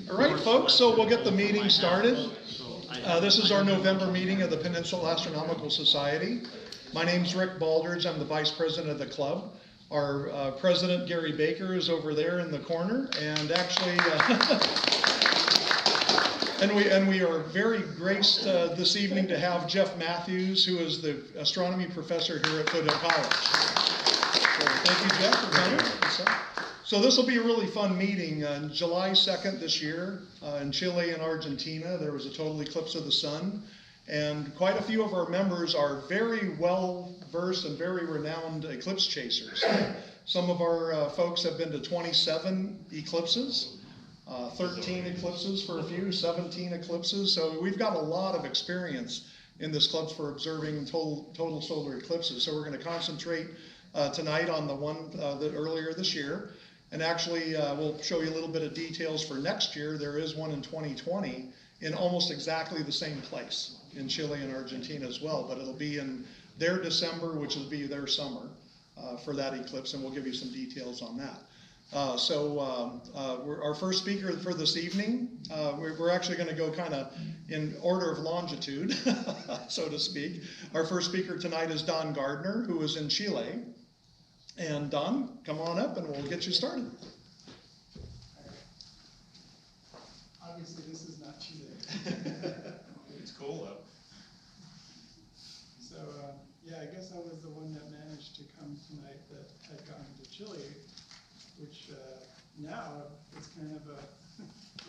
All right, folks, so we'll get the meeting started. This is our November meeting of the Peninsula Astronomical Society. My name's Rick Baldridge. I'm the vice president of the club. Our president, Gary Baker, is over there in the corner, and actually, and we are very graced this evening to have Jeff Matthews, who is the astronomy professor here at Buell College. So thank you, Jeff, for coming. So this will be a really fun meeting. On July 2nd this year, in Chile and Argentina, there was a total eclipse of the sun. And quite a few of our members are very well versed and very renowned eclipse chasers. Some of our folks have been to 27 eclipses, 13 eclipses for a few, 17 eclipses. So we've got a lot of experience in this club for observing total solar eclipses. So we're going to concentrate tonight on the one that earlier this year. And actually, we'll show you a little bit of details for next year. There is one in 2020 in almost exactly the same place in Chile and Argentina as well, but it'll be in their December, which will be their summer for that eclipse, and we'll give you some details on that. Our first speaker for this evening, we're actually going to go kind of in order of longitude, so to speak. Our first speaker tonight is Don Gardner, who is in Chile. And Don, come on up and we'll get you started. Obviously, this is not Chile. It's cool though. So, yeah, I guess I was the one that managed to come tonight that had gone to Chile, which now it's kind of a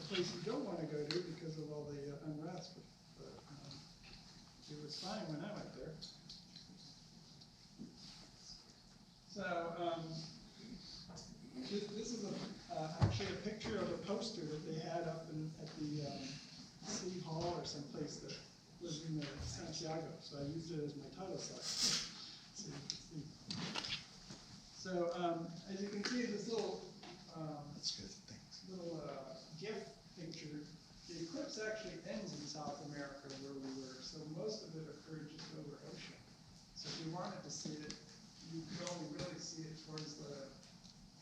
place you don't want to go to because of all the unrest. But it was fine when I went there. So this is actually a picture of a poster that they had up at the City Hall or someplace that was in Santiago. So I used it as my title slide. So you can see. So as you can see, this little GIF picture, the eclipse actually ends in South America where we were. So most of it occurred just over ocean. So if you wanted to see it, you could only really see it towards the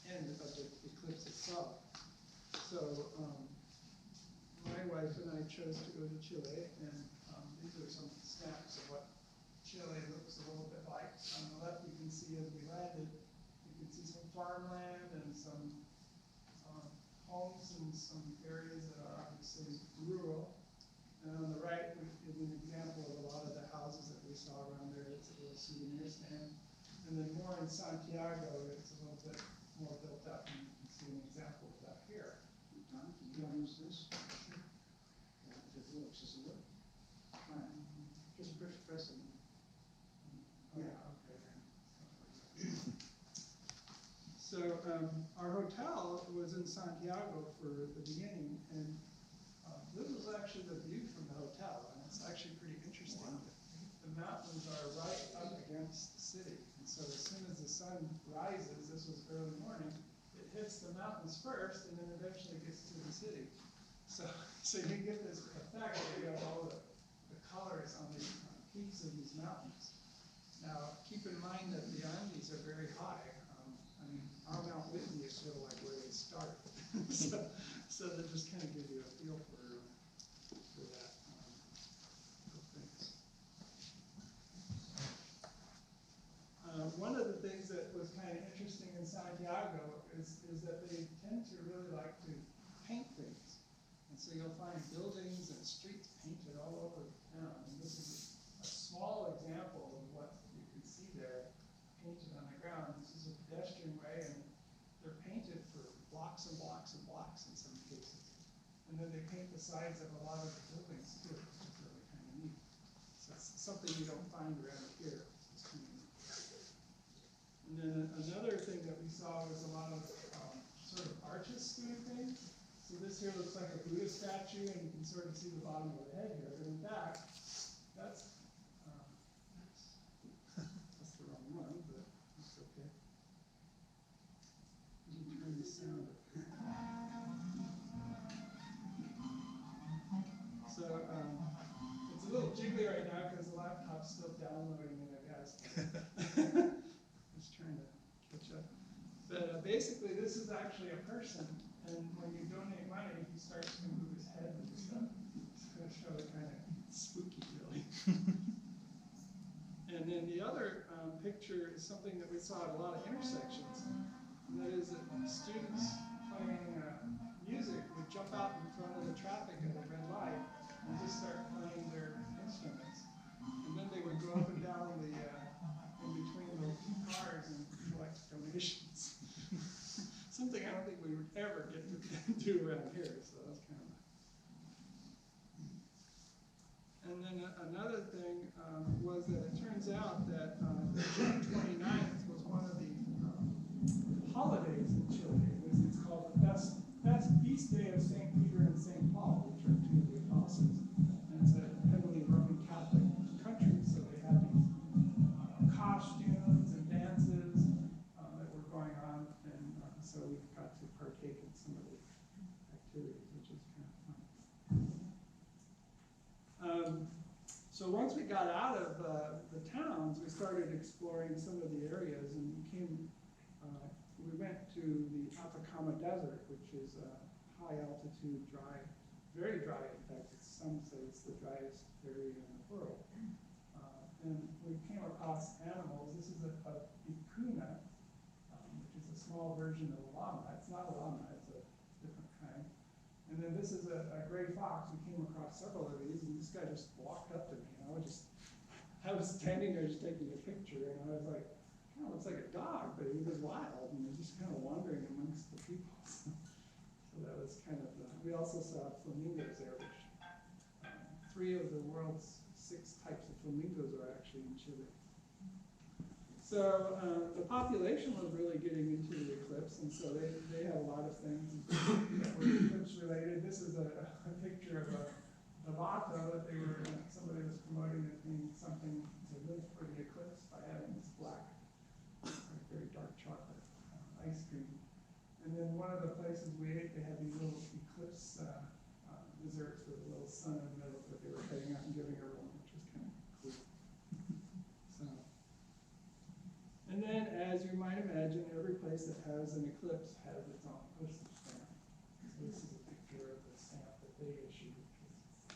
end of the eclipse itself. So my wife and I chose to go to Chile, and these are some snaps of what Chile looks a little bit like. On the left you can see as we landed, you can see some farmland and some homes in some areas that are obviously rural. And on the right is an example of a lot of the houses that we saw around there. It's a little souvenir stand. And then more in Santiago, it's a little bit more built up, and you can see an example of that here. Can you use this? If it works, does it work? Right. Just press it. Yeah, okay. So our hotel was in Santiago for the beginning, and this was actually the view from the hotel, and it's actually pretty interesting. Wow. The mountains are right up against the city. So as soon as the sun rises, this was early morning, it hits the mountains first and then eventually gets to the city. So you get this effect that you have all the colors on the peaks of these mountains. Now, keep in mind that the Andes are very high. I mean, our Mount Whitney is sort of like where they start. so that just kind of gives you a feel for that. Things. One of the things that was kind of interesting in Santiago is that they tend to really like to paint things. And so you'll find buildings and streets painted all over town. And this is a small example of what you can see there painted on the ground. This is a pedestrian way, and they're painted for blocks and blocks and blocks in some cases. And then they paint the sides of a lot of the buildings too, which is really kind of neat. So it's something you don't find around here. And then another thing that we saw was a lot of sort of arches doing things. So this here looks like a Buddha statue, and you can sort of see the bottom of the head here. But in fact, that's the wrong one, but it's okay. You can turn the sound up. So it's a little jiggly right now because the laptop's still downloading it, I guess. Trying to catch up. But basically, this is actually a person, and when you donate money, he starts something that we saw at a lot of intersections. And that is that students playing music would jump out in front of the traffic at a red light and just start playing their instruments. And then they would go up and down the in between the cars and collect donations. Something I don't think we would ever get to do around here, so that's kind of. And then another thing was that it turns out that June 29th was one of the holidays in Chile. It's called the Feast Day of St. Peter and St. Paul, which are two of the apostles. And it's a heavily Roman Catholic country, so they had these costumes and dances that were going on, and so we got to partake in some of the activities, which is kind of fun. So once we got out of the towns, we started exploring some of the areas, and we went to the Atacama Desert, which is a high altitude, dry, very dry. In fact, some say it's the driest area in the world. And we came across animals. This is a vicuna, which is a small version of a llama. It's not a llama, it's a different kind. And then this is a gray fox. We came across several of these, and this guy just walked up to me, and I was standing there just taking a picture, and I was like, kind of looks like a dog, but he was wild, and he was just kind of wandering amongst the people. So that was kind of, we also saw flamingos there, which 3 of the world's 6 types of flamingos are actually in Chile. So the population was really getting into the eclipse, and so they had a lot of things that were eclipse related. This is a picture of a gelato that somebody was promoting as being something to live for the eclipse by having this black, very dark chocolate ice cream. And then one of the places we ate, they had these little eclipse desserts with a little sun in the middle that they were cutting out and giving everyone, which was kind of cool. So, and then, as you might imagine, every place that has an eclipse has its own postage stamp. So this is a picture of the stamp that they issued, which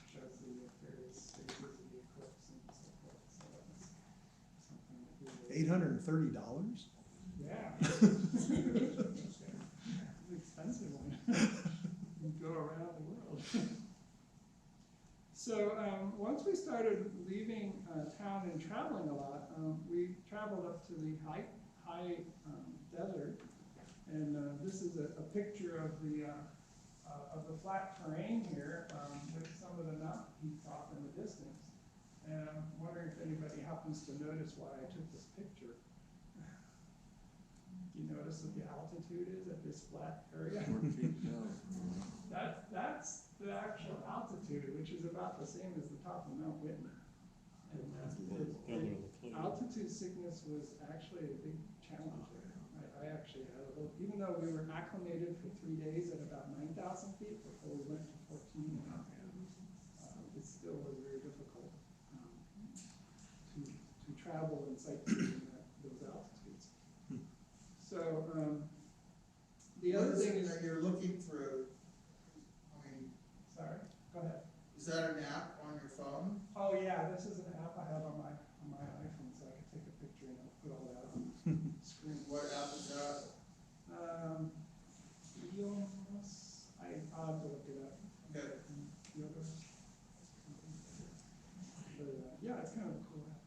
shows the various stages of the eclipse and so forth. So that was something that we were $830? yeah. It's an expensive one. You go around the world. So once we started leaving town and traveling a lot, we traveled up to the high desert, and this is a picture of the flat terrain here with some of the mountain peaks off in the distance. And I'm wondering if anybody happens to notice why I took this picture. Do you notice what the altitude is at this flat area? That's the actual altitude, which is about the same as the top of Mount Whitman. And altitude sickness was actually a big challenge there. I actually had a little, even though we were acclimated for 3 days at about 9,000 feet before we went to 14, it still was very difficult to travel and sightsee at those altitudes. So the other thing is that you're looking through. I mean, sorry, go ahead. is that an app on your phone? Oh yeah, this is an app I have on my iPhone, so I can take a picture and I'll put all that on the screen. What app is that? I'll have to look it up. Okay. But yeah, it's kind of a cool app.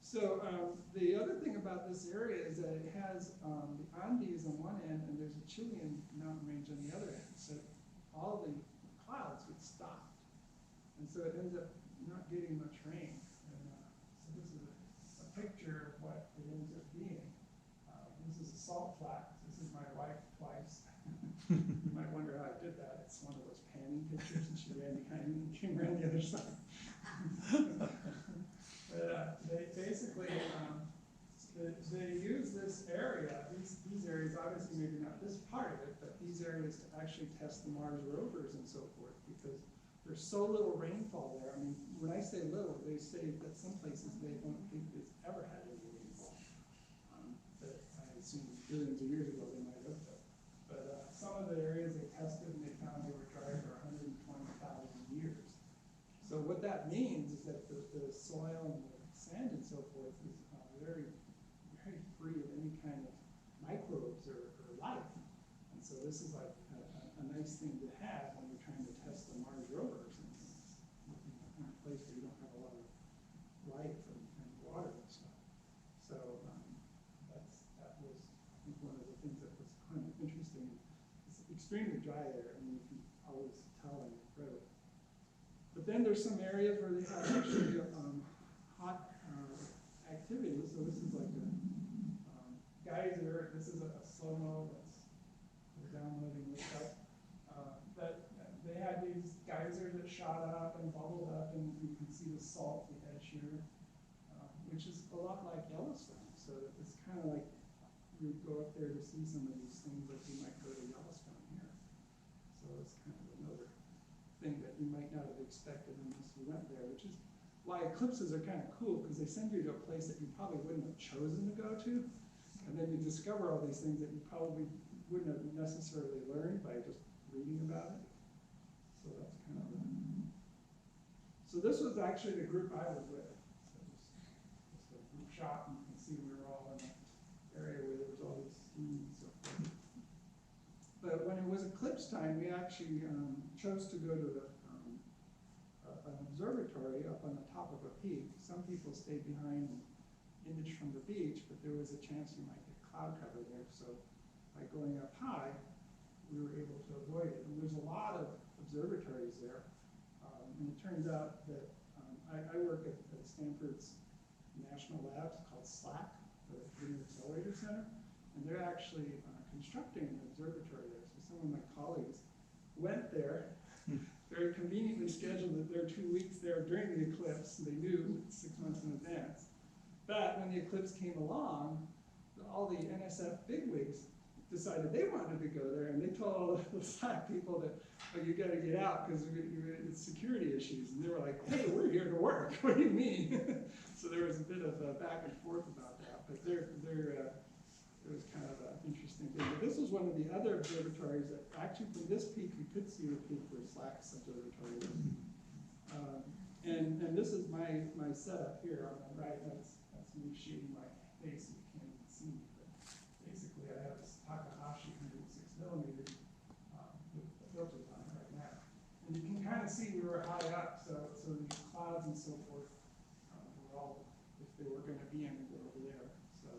So the other thing about this area is that it has the Andes on one end, and there's a Chilean mountain range on the other end. So all the clouds get stopped, and so it ends up not getting much rain. And so this is a picture of what it ends up being. This is a salt flat. This is my wife twice. You might wonder how I did that. It's one of those panning pictures, and she ran behind me and came around the other side. But they basically they use this area, these areas, obviously maybe not this part of it, but these areas to actually test the Mars rovers and so forth, because there's so little rainfall there. I mean, when I say little, they say that some places they don't think it's ever had any rainfall. But I assume billions of years ago they might have. But some of the areas they tested and they found they were dry for 120,000 years. So what that means is that the soil and the sand and so forth is very this is like a nice thing to have when you're trying to test the Mars rovers and things, looking at a place where you don't have a lot of life and water and stuff. So that was, I think, one of the things that was kind of interesting. It's extremely dry there, and you can always tell in the road. But then there's some areas where they have actually hot activities. So this is like a geyser. This is a slow-mo that's we're downloading this up. That they had these geysers that shot up and bubbled up, and you can see the salty edge here, which is a lot like Yellowstone. So it's kind of like you go up there to see some of these things like you might go to Yellowstone here. So it's kind of another thing that you might not have expected unless you went there, which is why eclipses are kind of cool, because they send you to a place that you probably wouldn't have chosen to go to, and then you discover all these things that you probably wouldn't have necessarily learned by just reading about it. So that's kind of so this was actually the group I was with. So it was just a group shot, and you can see we were all in an area where there was all these steam and so forth. But when it was eclipse time, we actually chose to go to an observatory up on the top of a peak. Some people stayed behind and imaged from the beach, but there was a chance you might get cloud cover there. So by going up high, we were able to avoid it. And there's a lot of observatories there. And it turns out that I work at Stanford's national labs called SLAC, the Lunar Accelerator Center, and they're actually constructing an observatory there. So some of my colleagues went there, very conveniently scheduled their 2 weeks there during the eclipse. They knew 6 months in advance. But when the eclipse came along, all the NSF bigwigs decided they wanted to go there, and they told all the SLAC people that, oh, you got to get out because it's security issues. And they were like, hey, we're here to work. What do you mean? So there was a bit of back and forth about that. But it was kind of an interesting thing. But this was one of the other observatories that actually from this peak you could see the peak where SLAC's observatory was. And this is my setup here on the right. That's me shading my face so you can't even see me. But basically I have this Takahashi 106mm with the filters on it right now. And you can kind of see we were high up, so the clouds and so forth were all, if they were going to be in, they were over there. So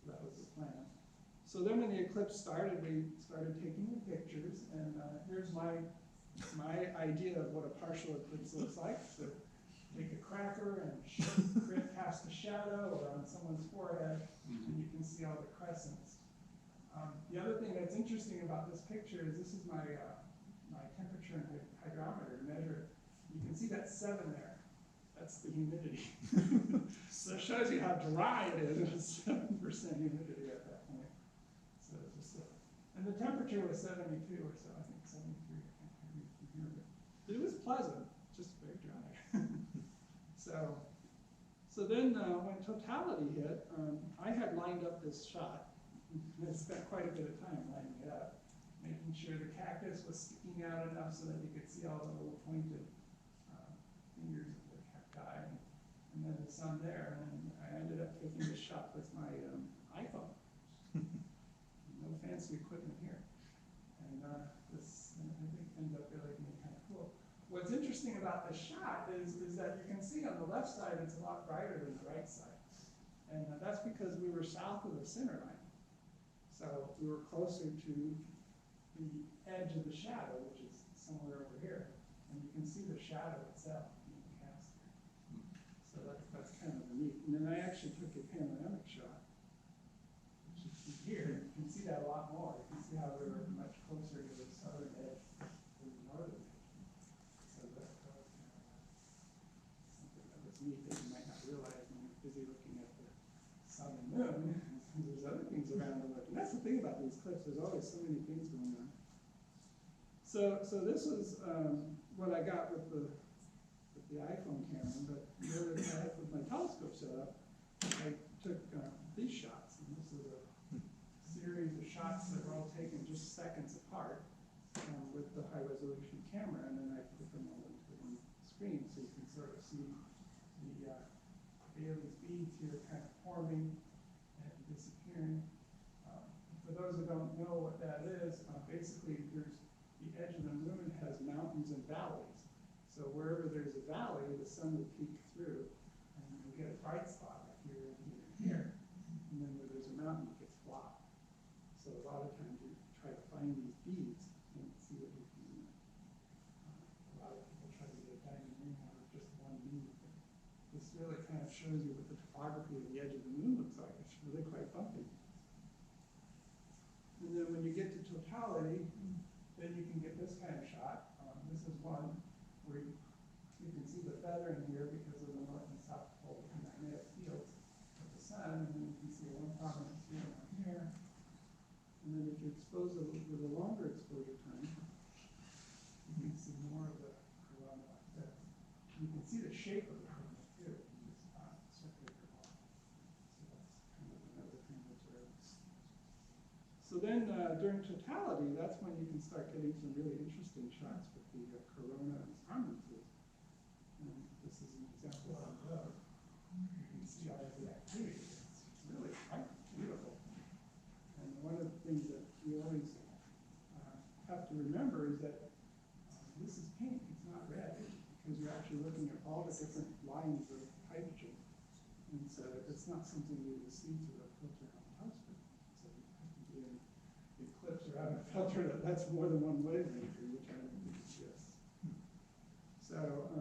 that was the plan. So then when the eclipse started, we started taking the pictures, and here's my idea of what a partial eclipse looks like. So take a cracker and cast a shadow or on someone's forehead, and you can see all the crescents. The other thing that's interesting about this picture is this is my temperature and hydrometer to measure. You can see that 7 there. That's the humidity. So it shows you how dry it is. It was 7% humidity at that point. So it's just and the temperature was 72 or so, I think 73. I can't read from here, but it was pleasant, just very dry. So then when totality hit, I had lined up this shot. And I spent quite a bit of time lining it up, making sure the cactus was sticking out enough so that you could see all the little pointed fingers of the cacti, and then the sun there. And I ended up taking this shot with my iPhone. No fancy equipment here. And this, I think, ended up really being kind of cool. What's interesting about this shot is that you can see on the left side it's a lot brighter than the right side. And that's because we were south of the center line. So we were closer to the edge of the shadow, which is somewhere over here. And you can see the shadow itself being cast there. So that's kind of neat. And then I actually took a panoramic shot, which is here. You can see that a lot more. You can see how we were much closer to the southern edge than the northern edge. So that was kind of something that was neat that you might not realize when you're busy looking at the sun and moon. There's other things around to look. And that's the thing about these clips. There's always so many things going on. So this was what I got with the iPhone camera. But with my telescope set up, I took these shots. And this is a series of shots that were all taken just seconds apart with the high resolution camera. And then I put them all into one screen so you can sort of see the Bailey's beads here kind of forming and disappearing. For those of who don't know what that is, basically there's, the edge of the moon has mountains and valleys. So wherever there's a valley, the sun will peek through, and you'll get a bright spot like here and here and here. And then where there's a mountain, it gets flat. So a lot of times you try to find these beads and see what you can do. A lot of people try to get a diamond ring out of just one bead. But this really kind of shows you what the topography of the edge of the moon looks like. It's really quite bumpy. And then when you get to totality, then you can get this kind of shot. This is one where you can see the feather in here because of the north and south pole and magnetic fields of the sun, and then you can see one prominence here and one here. And then if you expose it with a longer exposure time, you can see more of the corona like this. You can see the shape of the corona too in this circular corona. So that's kind of another thing to observe. So then during totality, that's when you can start getting some really interesting shots with the corona and prominences. And this is an example of those. You can see all of the activity. It's really quite beautiful. And one of the things that we always have to remember is that this is pink, it's not red, because you're actually looking at all the different lines of hydrogen. And so it's not something you will see through a filter on a telescope. So you have to be in Eclipse or have a filter that lets more than one wavelength through, which I don't think exists. So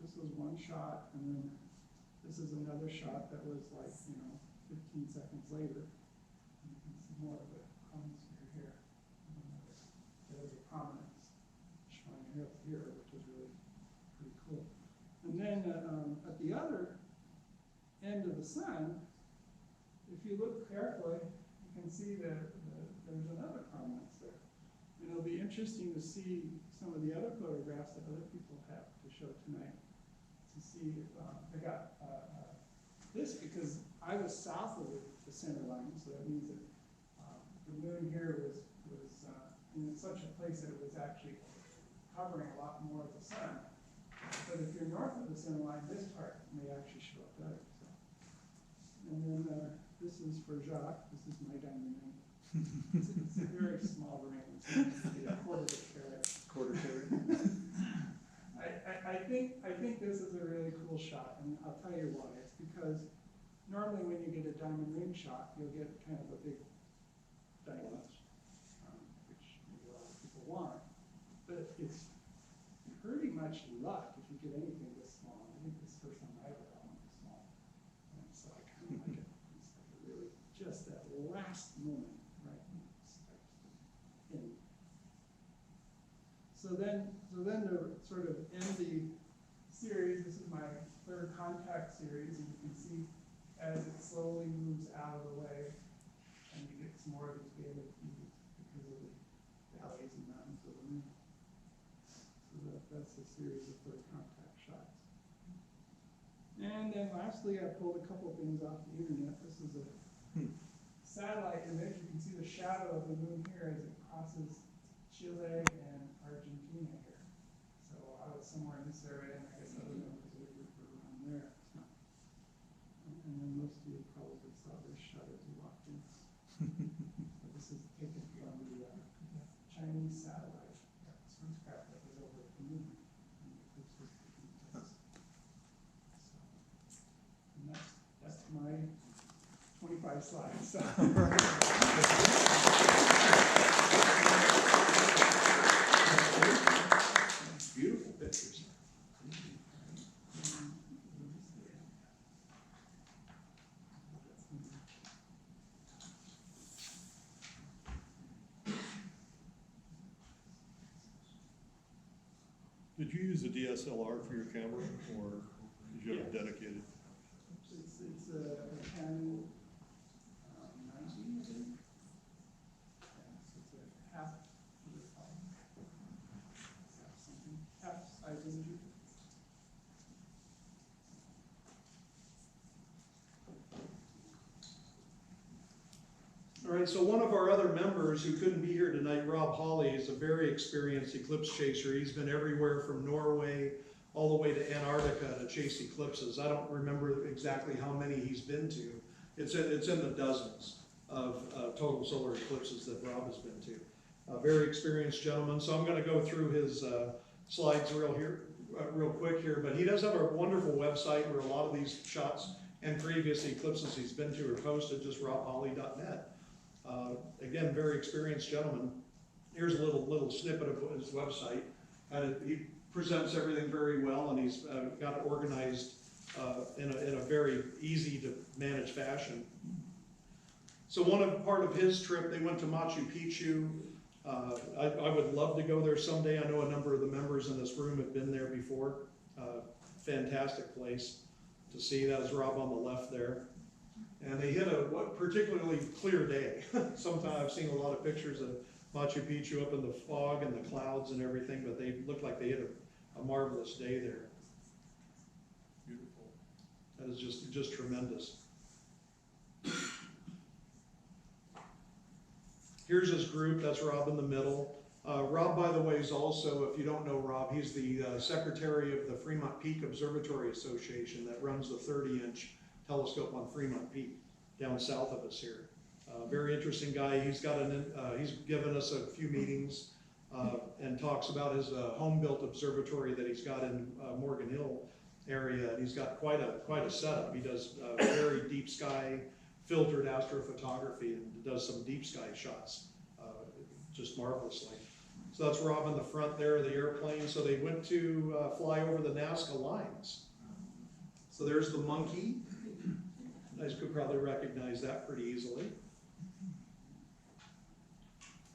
this was one shot, and then this is another shot that was like, 15 seconds later. And you can see more of the chromosphere here. There's a prominence showing up here, which is really pretty cool. And then at the other end of the sun, if you look carefully, you can see that there's another prominence there. And it'll be interesting to see some of the other photographs that other people have to show tonight. To see if they got this, because I was south of the center line, so that means that the moon here was in such a place that it was actually covering a lot more of the sun. But if you're north of the center line, this part may actually show up better. So. And then this is for Jacques. This is my diamond ring. It's a very small ring. It's a quarter of a carat. Quarter carat. I think this is a really cool shot, and I'll tell you why. It's because normally when you get a diamond ring shot, you'll get kind of a big diamond, which maybe a lot of people want. But it's pretty much luck if you get anything this small. I think this is the first time I ever got one this small. And so I kind of like it. It's like really just that last moment, right? In. So then to sort of end the series, this is my third contact series, and you can see as it slowly moves out of the way, and you get some more of these beta feeds because of the valleys and mountains of the moon. So that's a series of third contact shots. And then lastly, I pulled a couple things off the internet. This is a satellite image. You can see the shadow of the moon here as it crosses Chile and Argentina here. So I was somewhere in this area, and I guess other members of the group were around there. So, and then most of you probably saw this shot as you walked in. So this is taken from the Chinese satellite spacecraft that was over at the moon. And the eclipse was taking place. So, and that's my 25 slides. So. Beautiful pictures. Did you use a DSLR for your camera, or did you have it dedicated? It's a Canon 90, I think. It's a half size imagery. All right, so one of our other members who couldn't be here tonight, Rob Hawley, is a very experienced eclipse chaser. He's been everywhere from Norway all the way to Antarctica to chase eclipses. I don't remember exactly how many he's been to. It's in the dozens. of total solar eclipses that Rob has been to. A very experienced gentleman, so I'm gonna go through his slides real quick here, but he does have a wonderful website where a lot of these shots and previous eclipses he's been to are posted, just robhawley.net. Again, very experienced gentleman. Here's a little snippet of his website. He presents everything very well, and he's got it organized in a very easy to manage fashion. So part of his trip, they went to Machu Picchu. I would love to go there someday. I know a number of the members in this room have been there before. Fantastic place to see. That was Rob on the left there. And they hit a particularly clear day. Sometimes I've seen a lot of pictures of Machu Picchu up in the fog and the clouds and everything, but they looked like they hit a marvelous day there. Beautiful. That is just tremendous. Here's his group, that's Rob in the middle. Rob, by the way, is also, if you don't know Rob, he's the secretary of the Fremont Peak Observatory Association that runs the 30-inch telescope on Fremont Peak down south of us here. Very interesting guy. He's given us a few meetings and talks about his home-built observatory that he's got in Morgan Hill area. He's got quite a setup. He does very deep sky filtered astrophotography and does some deep sky shots just marvelously. So that's Rob in the front there of the airplane. So they went to fly over the Nazca lines. So there's the monkey. You guys could probably recognize that pretty easily.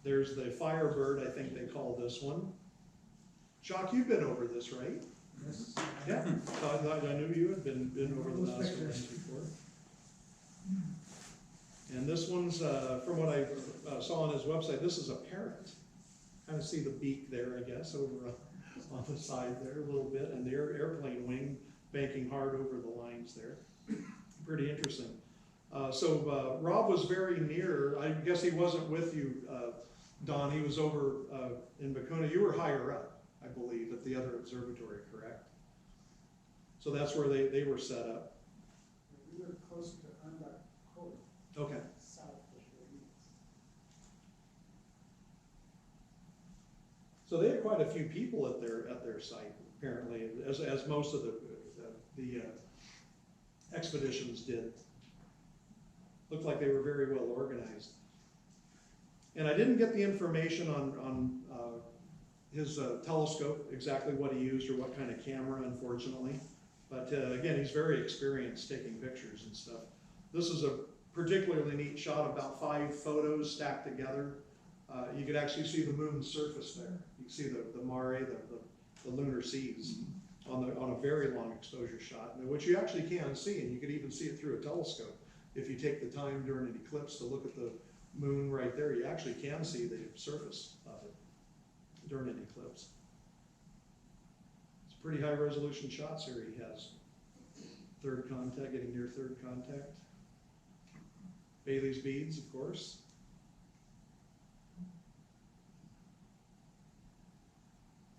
There's the Firebird, I think they call this one. Jacques, you've been over this, right? Yes. Yeah, I knew you had been over the Nazca lines before. And this one's, from what I saw on his website, this is a parrot. Kind of see the beak there, I guess, over on the side there a little bit, and the airplane wing banking hard over the lines there. Pretty interesting. So Rob was very near. I guess he wasn't with you, Don. He was over in Vicuna. You were higher up, I believe, at the other observatory, correct? So that's where they were set up. We were closer to Untitled. Okay. South of where he is. So they had quite a few people at their site, apparently, as most of the expeditions did. Looked like they were very well organized. And I didn't get the information on his telescope, exactly what he used or what kind of camera, unfortunately. But again, he's very experienced taking pictures and stuff. This is a particularly neat shot, about 5 photos stacked together. You could actually see the moon's surface there. You can see the mare, the lunar seas on a very long exposure shot, which you actually can see, and you could even see it through a telescope. If you take the time during an eclipse to look at the moon right there, you actually can see the surface of it during an eclipse. It's pretty high resolution shots here he has. Third contact, getting near third contact. Bailey's beads, of course.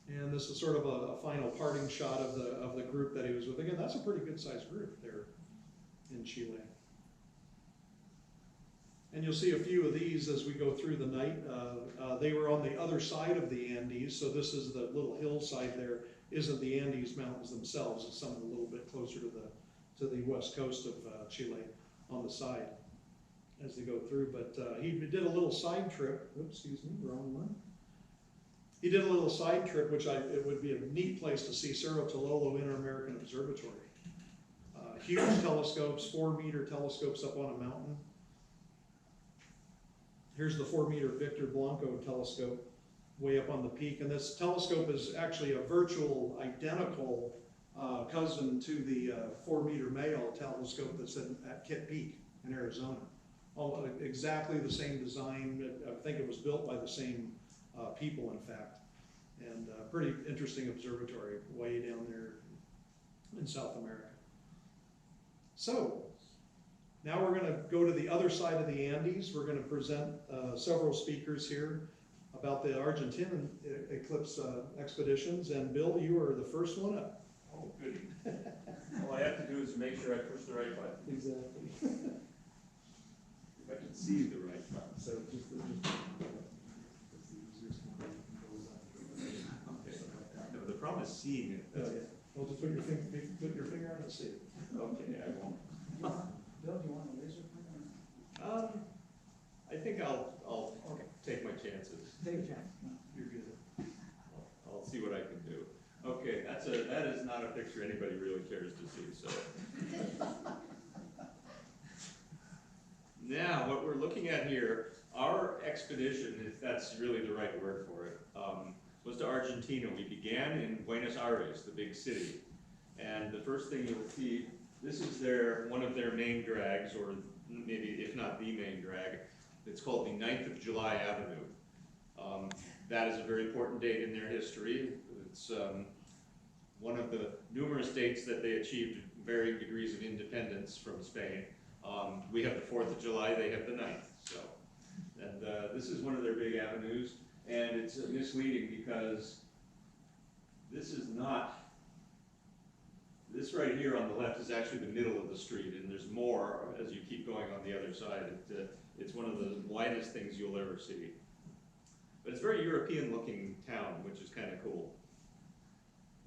And this is sort of a final parting shot of the group that he was with. Again, that's a pretty good sized group there in Chile. And you'll see a few of these as we go through the night. They were on the other side of the Andes, so this is the little hillside there. Isn't the Andes mountains themselves? It's something a little bit closer to the west coast of Chile on the side as they go through. But he did a little side trip. Oops, excuse me, wrong one. He did a little side trip, which it would be a neat place to see, Cerro Tololo Inter-American Observatory. Huge telescopes, 4-meter telescopes up on a mountain. Here's the 4-meter Victor Blanco telescope way up on the peak. And this telescope is actually a virtual identical cousin to the 4-meter Mayo telescope that's at Kitt Peak in Arizona. All exactly the same design. I think it was built by the same people, in fact. And pretty interesting observatory way down there in South America. So, now we're going to go to the other side of the Andes. We're going to present several speakers here about the Argentinian eclipse expeditions. And Bill, you are the first one up. Oh, goody. All I have to do is make sure I push the right button. Exactly. if I can see the right one. So just the easiest one goes on. Okay. No, the problem is seeing it. Oh, yeah. Well, just put your finger on it and see it. Okay, I won't. Bill, do you want a laser pointer? I think I'll Okay. take my chances. Take a chance. No, you're good. I'll see what I can do. Okay, that is not a picture anybody really cares to see, so. Now, what we're looking at here, our expedition, if that's really the right word for it, was to Argentina. We began in Buenos Aires, the big city. And the first thing you'll see, this is one of their main drags, or maybe if not the main drag. It's called the 9th of July Avenue. That is a very important date in their history. It's one of the numerous dates that they achieved varying degrees of independence from Spain. We have the 4th of July, they have the 9th. So, and this is one of their big avenues, and it's misleading because this right here on the left is actually the middle of the street, and there's more as you keep going on the other side. It's one of the widest things you'll ever see. But it's a very European-looking town, which is kind of cool.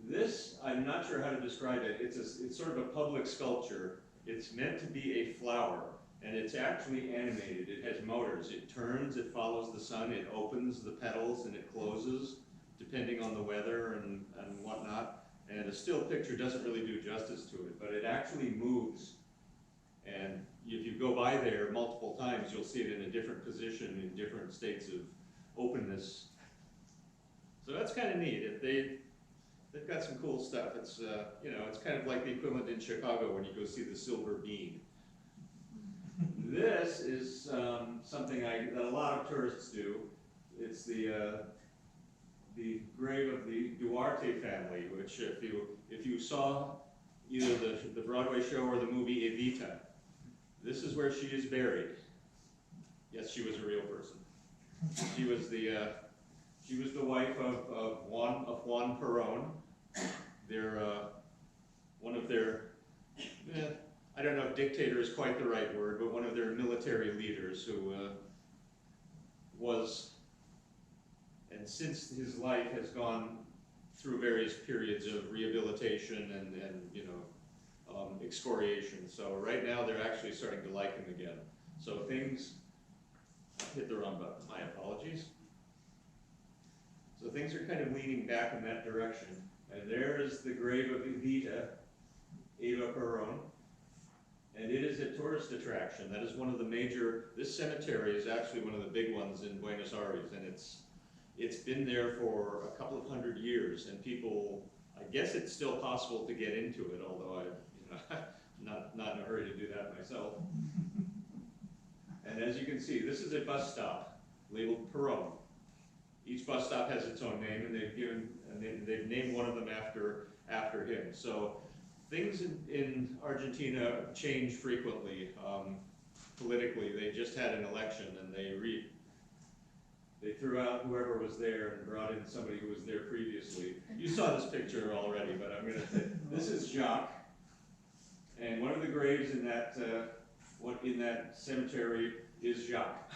This, I'm not sure how to describe it. It's sort of a public sculpture. It's meant to be a flower, and it's actually animated. It has motors. It turns, it follows the sun, it opens the petals, and it closes, depending on the weather and whatnot. And a still picture doesn't really do justice to it, but it actually moves. And if you go by there multiple times, you'll see it in a different position, in different states of openness. So that's kind of neat. They've got some cool stuff. It's it's kind of like the equivalent in Chicago when you go see the Silver Bean. This is something that a lot of tourists do. It's the grave of the Duarte family, which if you saw either the Broadway show or the movie Evita, this is where she is buried. Yes, she was a real person. She was the wife of Juan Perón. One of their, I don't know if dictator is quite the right word, but one of their military leaders who was, and since his life has gone through various periods of rehabilitation and excoriation. So right now they're actually starting to like him again. So things, hit the wrong button, my apologies. So things are kind of leaning back in that direction. And there is the grave of Evita, Eva Perón. And it is a tourist attraction. That is one of the this cemetery is actually one of the big ones in Buenos Aires, and it's been there for a couple of hundred years, and people, I guess it's still possible to get into it, although I'm not in a hurry to do that myself. And as you can see, this is a bus stop labeled Perón. Each bus stop has its own name, and they've named one of them after him. So things in Argentina change frequently politically. They just had an election, and they threw out whoever was there and brought in somebody who was there previously. You saw this picture already, but I'm going to say this is Jacques, and one of the graves in that cemetery is Jacques.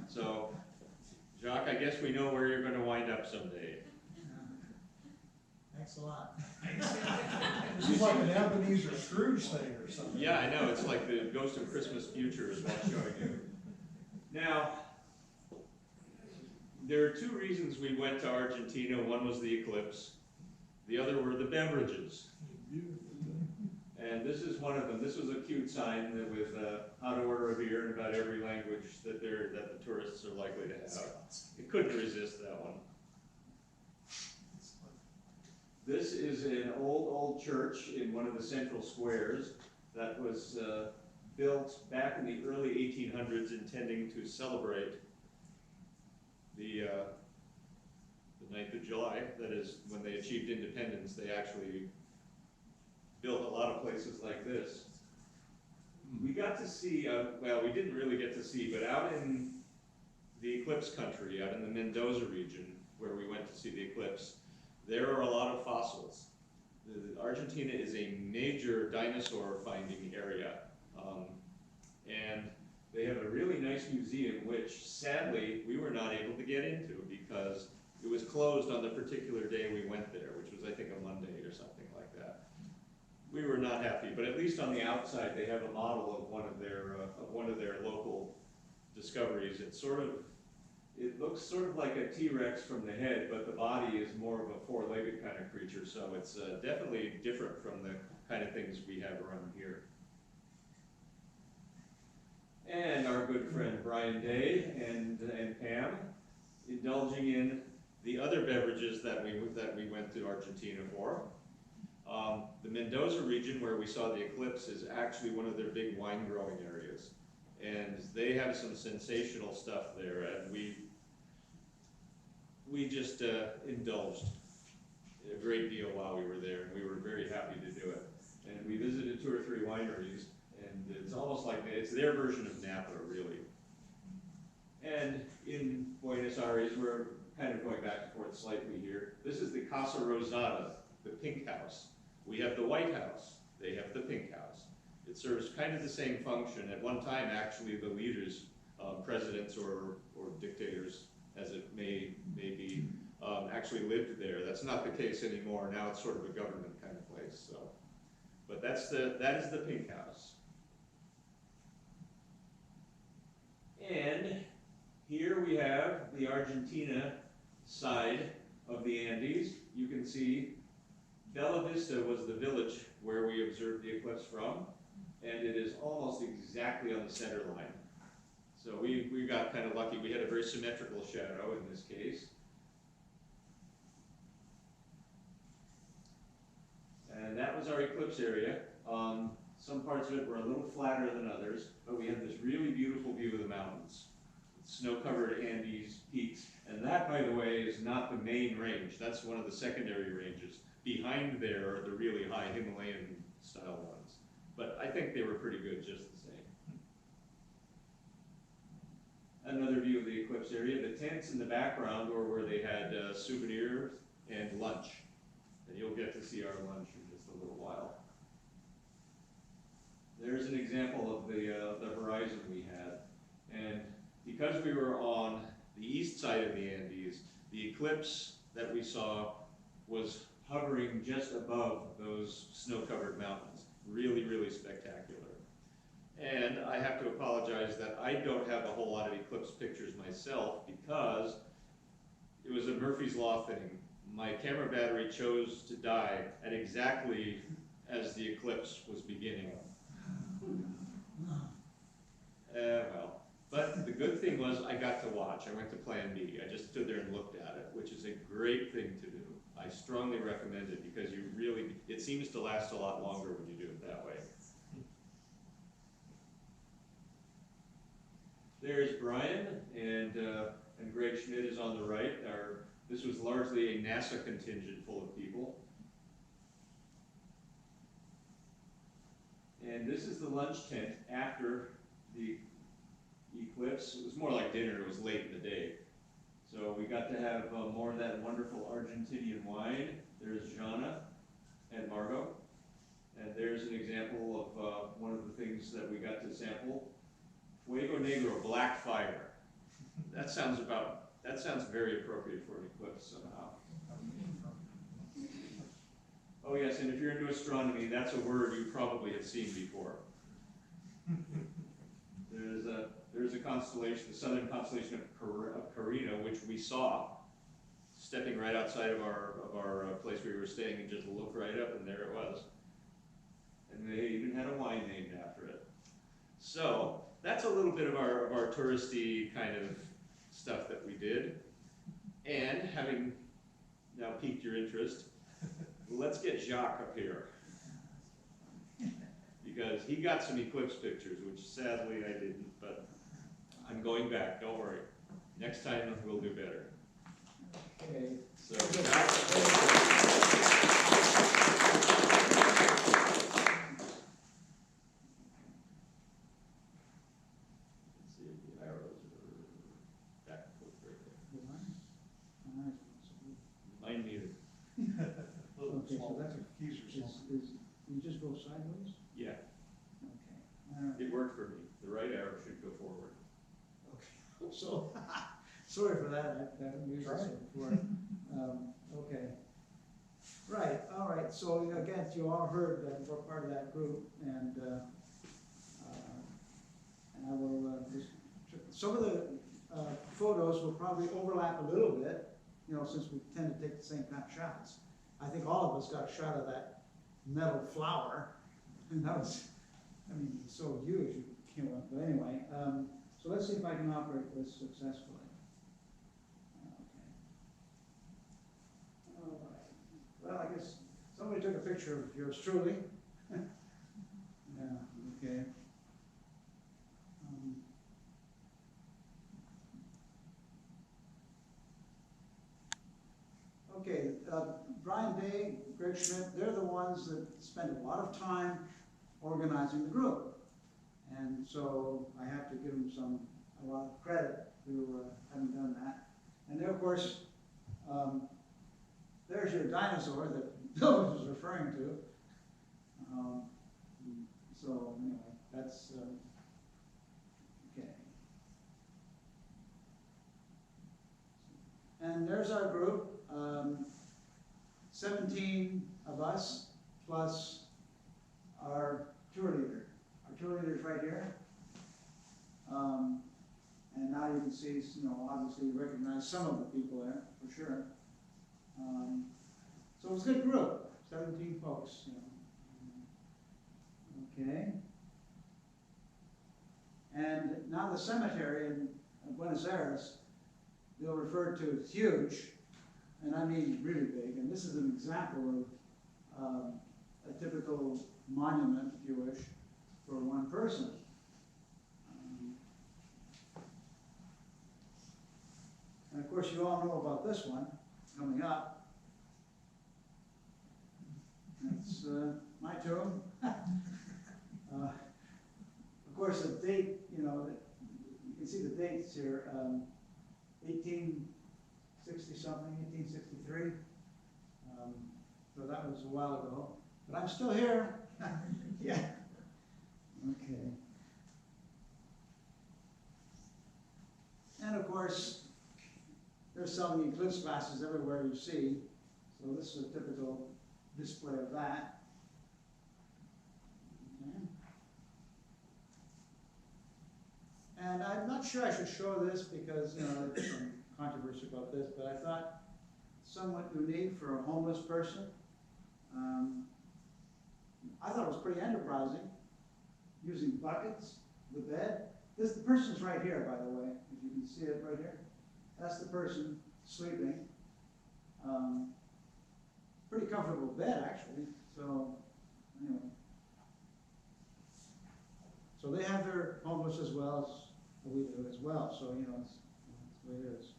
So, Jacques, I guess we know where you're going to wind up someday. Thanks a lot. This is like an Ebenezer Scrooge thing or something. Yeah, I know. It's like the Ghost of Christmas Future is what's showing you. Now, there are two reasons we went to Argentina. One was the eclipse. The other were the beverages. And this is one of them. This was a cute sign with how to order a beer in about every language that the tourists are likely to have. You couldn't resist that one. This is an old church in one of the central squares that was built back in the early 1800s, intending to celebrate the 9th of July. That is, when they achieved independence, they actually built a lot of places like this. We got to see, well, we didn't really get to see, but out in the eclipse country, out in the Mendoza region, where we went to see the eclipse, there are a lot of fossils. Argentina is a major dinosaur finding area. And they have a really nice museum, which sadly, we were not able to get into because it was closed on the particular day we went there, which was, I think, a Monday or something like that. We were not happy, but at least on the outside, they have a model of one of their local discoveries. It looks sort of like a T-Rex from the head, but the body is more of a four-legged kind of creature, so it's definitely different from the kind of things we have around here. And our good friend Brian Day and Pam, indulging in the other beverages that we went to Argentina for. The Mendoza region where we saw the eclipse is actually one of their big wine growing areas. And they have some sensational stuff there, and we just indulged a great deal while we were there, and we were very happy to do it. And we visited 2 or 3 wineries, and it's almost like it's their version of Napa, really. And in Buenos Aires, we're kind of going back and forth slightly here. This is the Casa Rosada, the pink house. We have the White House, they have the pink house. It serves kind of the same function. At one time, actually, the leaders, presidents or dictators, as it may be, actually lived there. That's not the case anymore. Now it's sort of a government kind of place. So, but that is the pink house. And here we have the Argentina side of the Andes. You can see Bella Vista was the village where we observed the eclipse from, and it is almost exactly on the center line. So we got kind of lucky. We had a very symmetrical shadow in this case. And that was our eclipse area. Some parts of it were a little flatter than others, but we had this really beautiful view of the mountains. Snow-covered Andes peaks. And that, by the way, is not the main range. That's one of the secondary ranges. Behind there are the really high Himalayan style ones. But I think they were pretty good just the same. Another view of the eclipse area. The tents in the background were where they had souvenirs and lunch. And you'll get to see our lunch in just a little while. There's an example of the horizon we had. And because we were on the east side of the Andes, the eclipse that we saw was hovering just above those snow-covered mountains. Really, really spectacular. And I have to apologize that I don't have a whole lot of eclipse pictures myself because it was a Murphy's Law thing. My camera battery chose to die at exactly as the eclipse was beginning. Well, but the good thing was I got to watch. I went to Plan B. I just stood there and looked at it, which is a great thing to do. I strongly recommend it because it seems to last a lot longer when you do it that way. There's Brian, and Greg Schmidt is on the right. This was largely a NASA contingent full of people. And this is the lunch tent after the eclipse. It was more like dinner. It was late in the day. So we got to have more of that wonderful Argentinian wine. There's Jana and Margot. And there's an example of one of the things that we got to sample. Fuego Negro, black fire. That sounds very appropriate for an eclipse somehow. Oh yes, and if you're into astronomy, that's a word you probably have seen before. There's a constellation, the southern constellation of Carina, which we saw stepping right outside of our place where we were staying, and just looked right up, and there it was. And they even had a wine named after it. So that's a little bit of our touristy kind of stuff that we did. And having now piqued your interest, let's get Jacques up here. Because he got some eclipse pictures, which sadly I didn't, but I'm going back, don't worry. Next time we'll do better. Okay. So, let's see if the arrows are back and forth right there. Mine neither. Okay, so that's you just go sideways? Yeah, Okay. it worked for me. The right arrow should go forward. Sorry for that, I haven't used this one before. Okay. Right, all right, so again, you all heard that we're part of that group, and I will, some of the photos will probably overlap a little bit, you know, since we tend to take the same kind of shots. I think all of us got a shot of that metal flower, and that was, I mean, so huge, you can't, but anyway, so let's see if I can operate this successfully. Okay. All right. Well, I guess somebody took a picture of yours truly. Yeah, okay. Okay, Brian Day, Greg Schmidt, they're the ones that spend a lot of time organizing the group. And so I have to give them a lot of credit for having done that. And then, of course, there's your dinosaur that Bill was referring to. So anyway, that's okay. And there's our group, 17 of us, plus our tour leader. Our tour leader's right here. And now you can see, you know, obviously you recognize some of the people there, for sure. So it was a good group, 17 folks, you know. Okay. And now the cemetery in Buenos Aires, they'll refer to as huge, and I mean really big. And this is an example of a typical monument, if you wish, for one person. And of course, you all know about this one coming up. That's my tomb. Of course, the date, you know, you can see the dates here, 1860 something, 1863. So that was a while ago. But I'm still here. Yeah. Okay. And of course, they're selling eclipse glasses everywhere you see. So this is a typical display of that. Okay. And I'm not sure I should show this because, you know, there's some controversy about this, but I thought somewhat unique for a homeless person. I thought it was pretty enterprising, using buckets, the bed. The person's right here, by the way, if you can see it right here. That's the person sleeping. Pretty comfortable bed, actually. So, anyway. So they have their homeless as well as we do as well. So, you know, it's the way it is.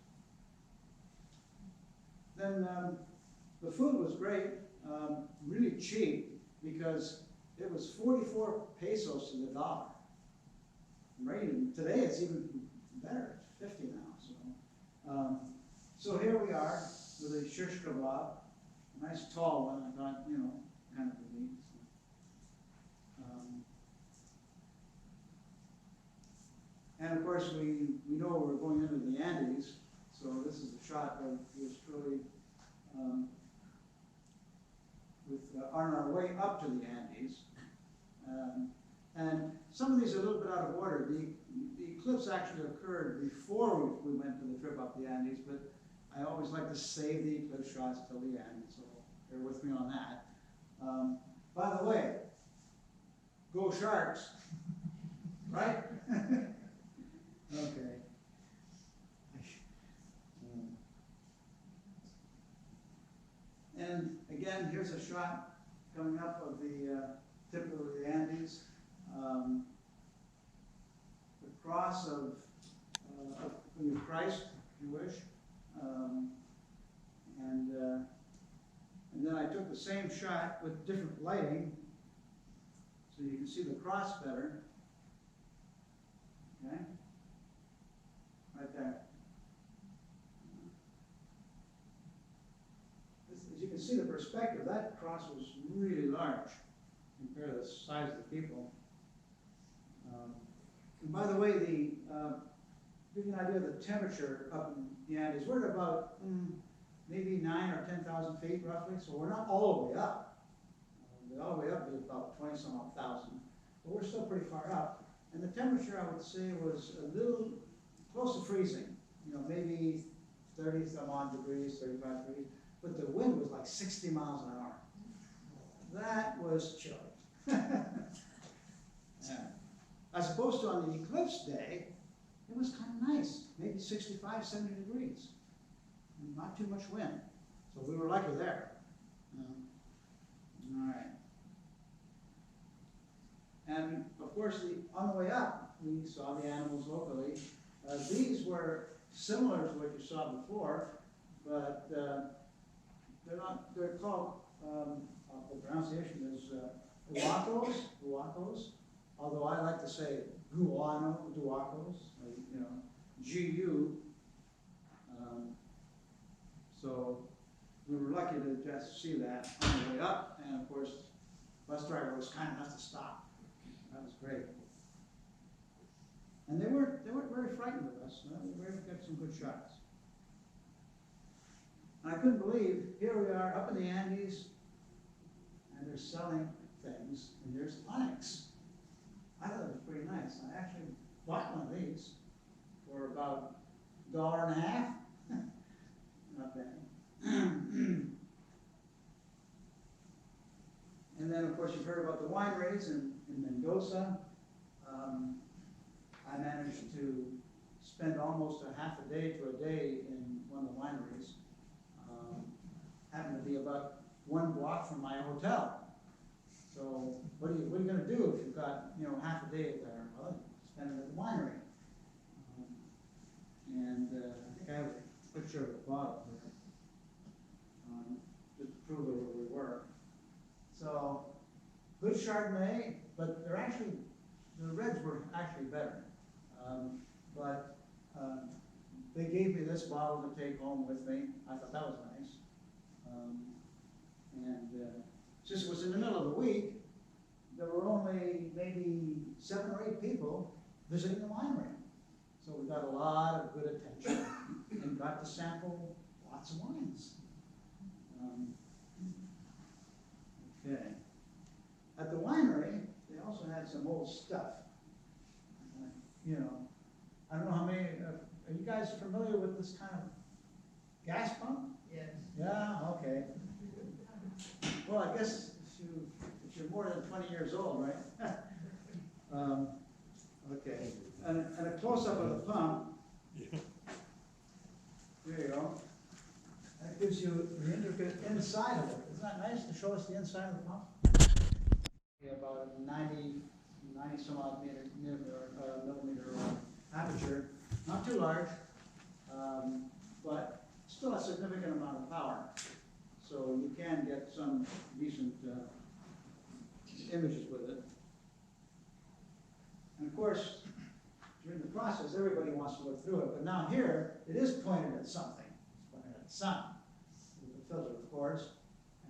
Then the food was great, really cheap, because it was 44 pesos to the dollar. Right? And today it's even better, it's 50 now. So here we are with a shish kebab, a nice tall one, I thought, you know, kind of unique. And of course, we know we're going into the Andes, so this is a shot of us truly on our way up to the Andes. And some of these are a little bit out of order. The eclipse actually occurred before we went to the trip up the Andes, but I always like to save the eclipse shots till the end, so bear with me on that. By the way, go Sharks, right? Okay. And again, here's a shot coming up of the tip of the Andes. The cross of Christ, if you wish. And then I took the same shot with different lighting, so you can see the cross better. Okay? Right there. As you can see the perspective, that cross was really large compared to the size of the people. And by the way, give you an idea of the temperature up in the Andes, we're at about maybe 9,000 or 10,000 feet roughly, so we're not all the way up. All the way up is about 20 some odd thousand, but we're still pretty far up. And the temperature, I would say, was a little close to freezing, you know, maybe 30 some odd degrees, 35 degrees, but the wind was like 60 miles an hour. That was chilly. Yeah. As opposed to on the eclipse day, it was kind of nice, maybe 65, 70 degrees. Not too much wind, so we were lucky there. All right. And of course, on the way up, we saw the animals locally. These were similar to what you saw before, but they're called, the pronunciation is huacos, although I like to say duacos, you know, G-U. So we were lucky to just see that on the way up, and of course, the bus driver was kind enough to stop. That was great. And they weren't very frightened of us. We were able to get some good shots. And I couldn't believe, here we are up in the Andes, and they're selling things, and there's onyx. I thought it was pretty nice. I actually bought one of these for about $1.50. Not bad. And then, of course, you've heard about the wineries in Mendoza. I managed to spend almost a half a day to a day in one of the wineries. Happened to be about 1 block from my hotel. So what are you going to do if you've got, you know, half a day there? Well, spend it at the winery. I think I have a picture of the bottom here, just to prove where we were. So good Chardonnay, but the reds were actually better. They gave me this bottle to take home with me. I thought that was nice. Since it was in the middle of the week, there were only maybe 7 or 8 people visiting the winery. So we got a lot of good attention and got to sample lots of wines. Okay. At the winery, they also had some old stuff. You know, I don't know how many, are you guys familiar with this kind of gas pump? Yes. Yeah, okay. Well, I guess if you're more than 20 years old, right? Okay, and a close-up of the pump. Yeah. There you go. That gives you the intricate inside of it. Isn't that nice to show us the inside of the pump? About a 90 some odd millimeter aperture. Not too large, but still a significant amount of power. So you can get some decent images with it. And of course, during the process, everybody wants to look through it, but now here, it is pointed at something. It's pointed at the sun, with the filter, of course.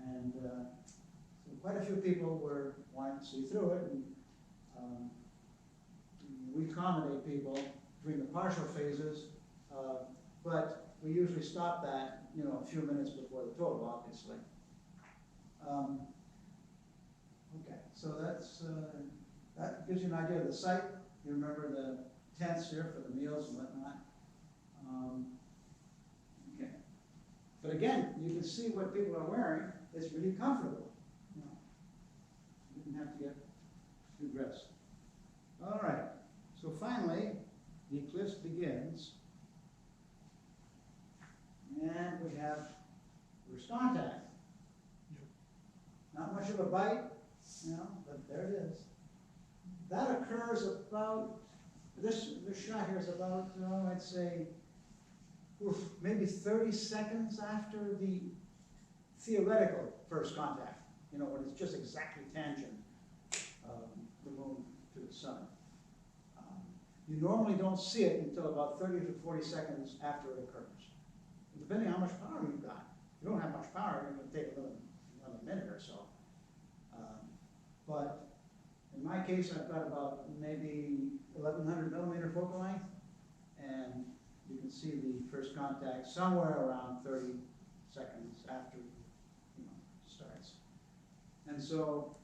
And so quite a few people were wanting to see through it, and we accommodate people during the partial phases, but we usually stop that, you know, a few minutes before the total, obviously. Okay, so that gives you an idea of the site. You remember the tents here for the meals and whatnot. Okay, but again, you can see what people are wearing. It's really comfortable. You know, you didn't have to get too dressed. All right. So finally, the eclipse begins. And we have first contact. Not much of a bite, you know, but there it is. That occurs about, this shot here is about, I'd say, maybe 30 seconds after the theoretical first contact, you know, when it's just exactly tangent, the moon to the sun. You normally don't see it until about 30 to 40 seconds after it occurs. Depending on how much power you've got. If you don't have much power, you're going to take another minute or so. But in my case, I've got about maybe 1100 millimeter focal length, and you can see the first contact somewhere around 30 seconds after, starts. And so,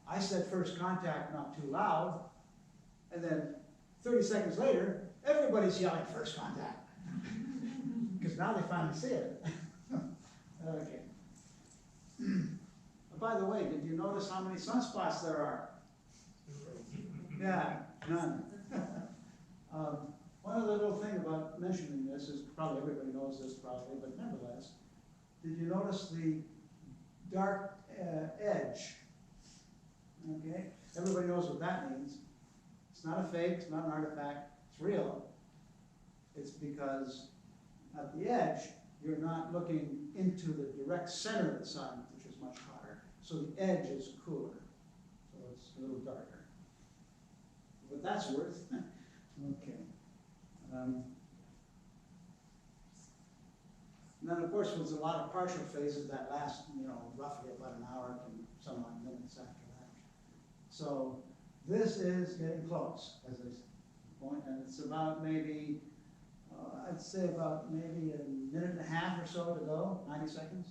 I said first contact not too loud, and then 30 seconds later, everybody's yelling first contact. Because now they finally see it. Okay. By the way, did you notice how many sunspots there are? Yeah, none. One other little thing about mentioning this is, probably everybody knows this probably, but nevertheless, did you notice the dark edge? Okay, everybody knows what that means. It's not a fake, it's not an artifact, it's real. It's because at the edge, you're not looking into the direct center of the sun, which is much hotter. So the edge is cooler. So it's a little darker. What that's worth. Okay. And then of course there's a lot of partial phases that last, roughly about an hour to some odd minutes after that. So this is getting close, as I point, and it's about maybe, I'd say about maybe a minute and a half or so to go, 90 seconds,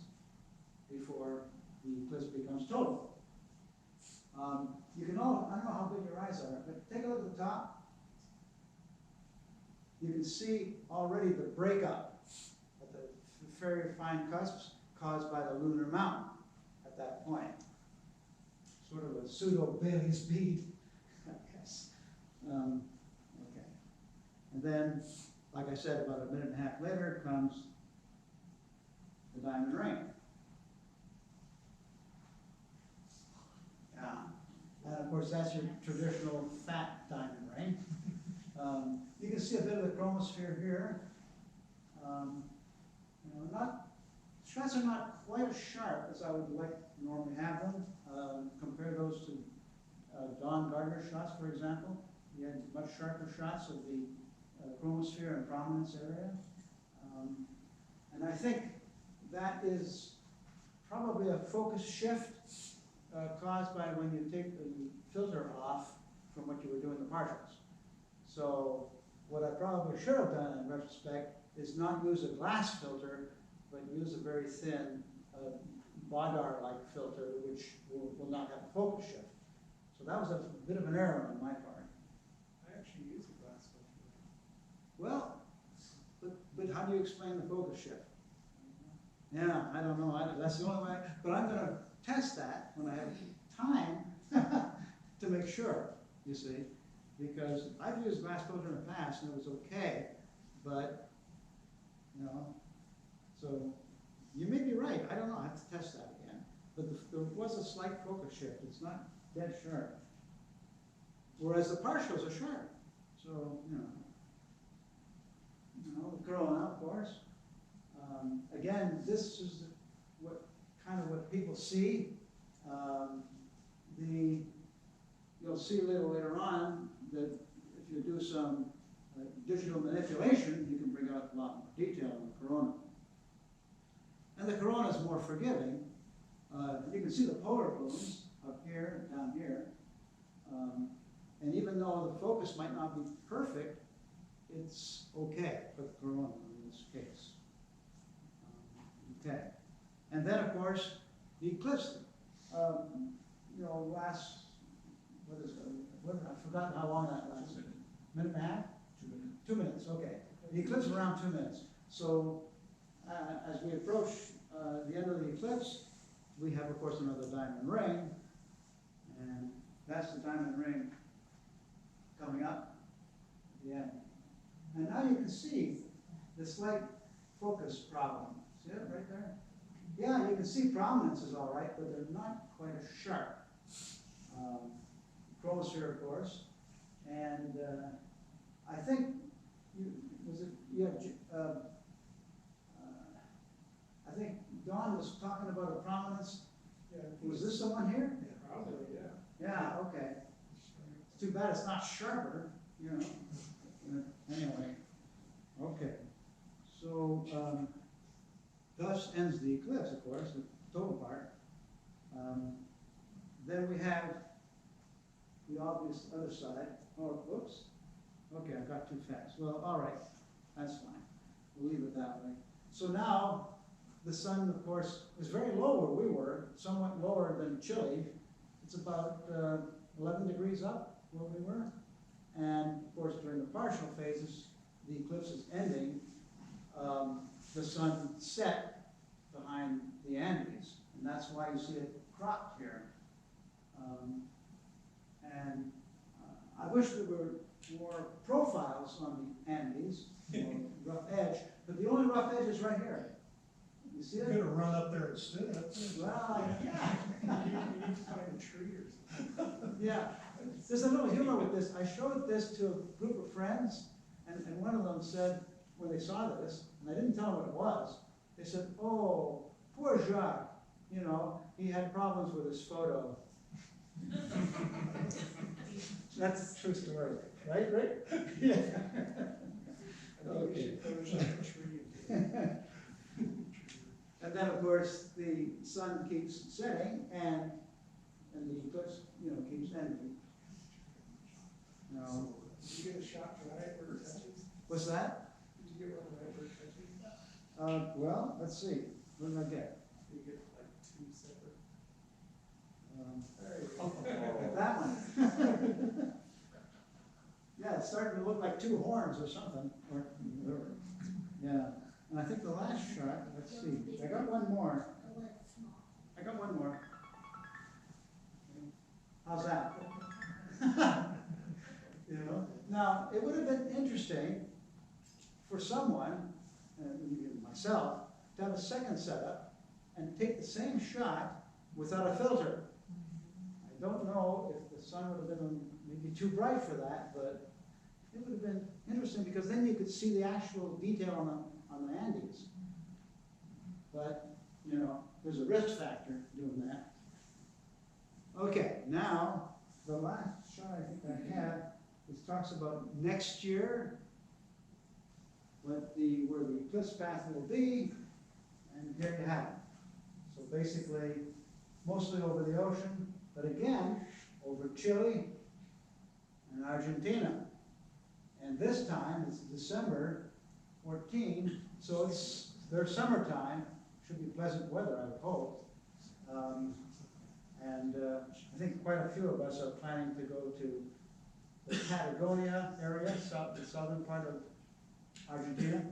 before the eclipse becomes total. You can all, I don't know how big your eyes are, but take a look at the top. You can see already the breakup at the very fine cusps caused by the lunar mountain at that point. Sort of a pseudo Bailey's bead, I guess. Okay. And then, like I said, about a minute and a half later comes the diamond ring. Yeah. And of course, that's your traditional fat diamond ring. You can see a bit of the chromosphere here. Shots are not quite as sharp as I would like to normally have them. Compare those to Gardner shots, for example. You had much sharper shots of the chromosphere and prominence area. And I think that is probably a focus shift caused by when you take the filter off from what you were doing the partials. So what I probably should have done in retrospect is not use a glass filter, but use a very thin Baudard-like filter, which will not have a focus shift. So that was a bit of an error on my part. I actually use a glass filter. Well, but how do you explain the focus shift? Yeah, I don't know. That's the only way. But I'm going to test that when I have time to make sure, you see. Because I've used glass filter in the past and it was okay, but, so you may be right. I don't know. I have to test that again. But there was a slight focus shift. It's not dead sharp. Whereas the partials are sharp. So, the corona, of course. Again, this is what people see. You'll see a little later on that if you do some digital manipulation, you can bring out a lot more detail in the corona. And the corona is more forgiving. You can see the polar plumes up here, down here. And even though the focus might not be perfect, it's okay for the corona in this case. Okay. And then, of course, the eclipse. Last, I've forgotten how long that lasted. Minute and a half? 2 minutes. 2 minutes, okay. The eclipse around 2 minutes. So, as we approach the end of the eclipse, we have, of course, another diamond ring. And that's the diamond ring coming up at the end. And now you can see the slight focus problem. See it right there? Yeah, you can see prominence is all right, but they're not quite as sharp. Chromosphere, of course. And I think, I think Don was talking about a prominence. Yeah. Was this the one here? Yeah, probably, yeah. Yeah, okay. It's too bad it's not sharper, Anyway, okay. So, thus ends the eclipse, of course, the total part. Then we have the obvious other side. Oh, whoops. Okay, I got too fast. Well, all right, that's fine. We'll leave it that way. So now, the sun, of course, is very low where we were, somewhat lower than Chile. It's about 11 degrees up where we were. And of course, during the partial phases, the eclipse is ending. The sun set behind the Andes, and that's why you see it cropped here. I wish there were more profiles on the Andes, more rough edge, but the only rough edge is right here. You see You it? could have run up there and stood up there. Well, yeah. You need to find a tree or something. Yeah, there's a little humor with this. I showed this to a group of friends, and one of them said, when they saw this, and I didn't tell them what it was, they said, oh, poor Jacques, you know, he had problems with his photo. That's a true story, right, Rick? Yeah. I think we should Photoshop a tree. And then, of course, the sun keeps setting, and the eclipse, you know, keeps ending. No. Did you get a shot right where it touches? What's that? Did you get one right where it touches? Well, let's see. What did I get? You get like two separate. There you There you go. That one. Yeah, it's starting to look like two horns or something, or whatever. Yeah, and I think the last shot, let's see, I got one more. I got one more. How's that? You know, now, it would have been interesting for someone, myself, to have a second setup and take the same shot without a filter. I don't know if the sun would have been maybe too bright for that, but it would have been interesting because then you could see the actual detail on the Andes. But, you know, there's a risk factor doing that. Okay, now, the last shot I think I had, it talks about next year, where the eclipse path will be, and here you have it. So basically, mostly over the ocean, but again, over Chile and Argentina. And this time, it's December 14, so it's their summertime, should be pleasant weather, I would hope. I think quite a few of us are planning to go to the Patagonia area, the southern part of Argentina,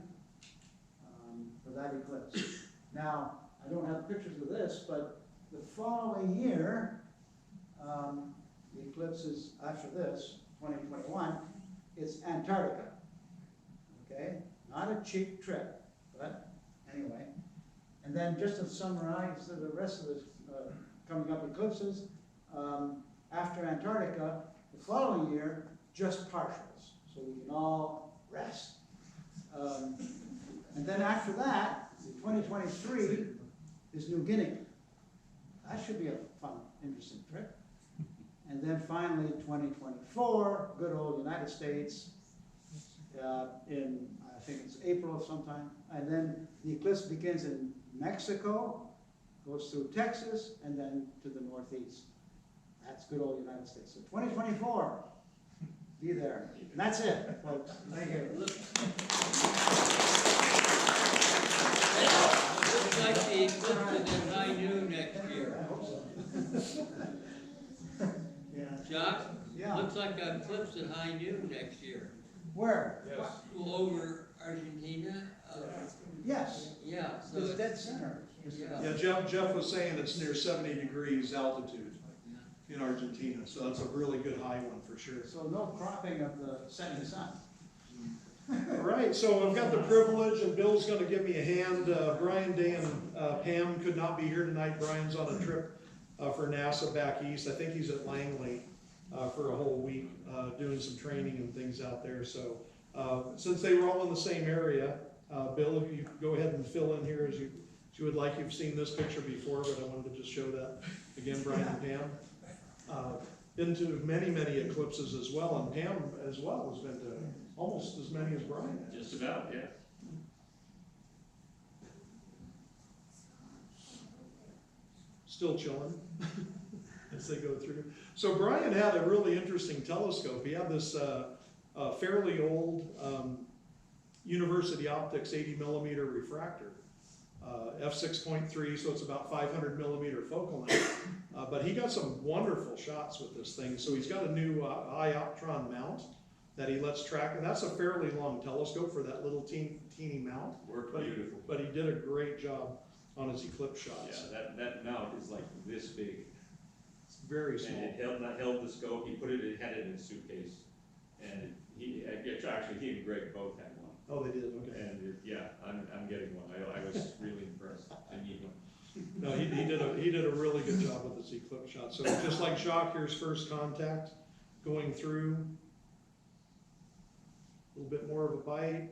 for that eclipse. Now, I don't have pictures of this, but the following year, the eclipse is after this, 2021, it's Antarctica, okay? Not a cheap trip, but anyway. And then just to summarize the rest of the coming up eclipses, after Antarctica, the following year, just partials, so we can all rest. And then after that, 2023 is New Guinea. That should be a fun, interesting trip. And then finally, 2024, good old United States, in, I think it's April sometime. And then the eclipse begins in Mexico, goes through Texas, and then to the northeast. That's good old United States. So 2024, be there. And that's it, folks. Thank you. Looks like the eclipse is at high noon next year. I hope so. Yeah. Jacques? Yeah. Looks like an eclipse at high noon next year. Where? Well, over Argentina. Yes. Yeah, so It's it's, dead center. yeah. Yeah, Jeff was saying it's near 70 degrees altitude in Argentina, so that's a really good high one for sure. So no cropping of the setting sun. All right, so I've got the privilege, and Bill's gonna give me a hand. Brian, Day, and Pam could not be here tonight. Brian's on a trip for NASA back east. I think he's at Langley for a whole week, doing some training and things out there. So since they were all in the same area, Bill, if you go ahead and fill in here as you would like. You've seen this picture before, but I wanted to just show that again, Brian and Pam. Been to many, many eclipses as well, and Pam as well has been to almost as many as Brian has. Just about, yeah. Still chilling as they go through. So Brian had a really interesting telescope. He had this fairly old University Optics 80 millimeter refractor. F6.3, so it's about 500 millimeter focal length. But he got some wonderful shots with this thing. So he's got a new ioptron mount that he lets track, and that's a fairly long telescope for that little teeny mount. Worked But beautiful. But he did a great job on his eclipse shots. Yeah, that mount is like this big. It's very small. And it held the scope, it had it in a suitcase. And he and Greg both had one. Oh, they did, okay. And I'm getting one. I was really impressed. I need one. No, he did a really good job with his eclipse shot. So just like Jacques, here's first contact, going through. A little bit more of a bite.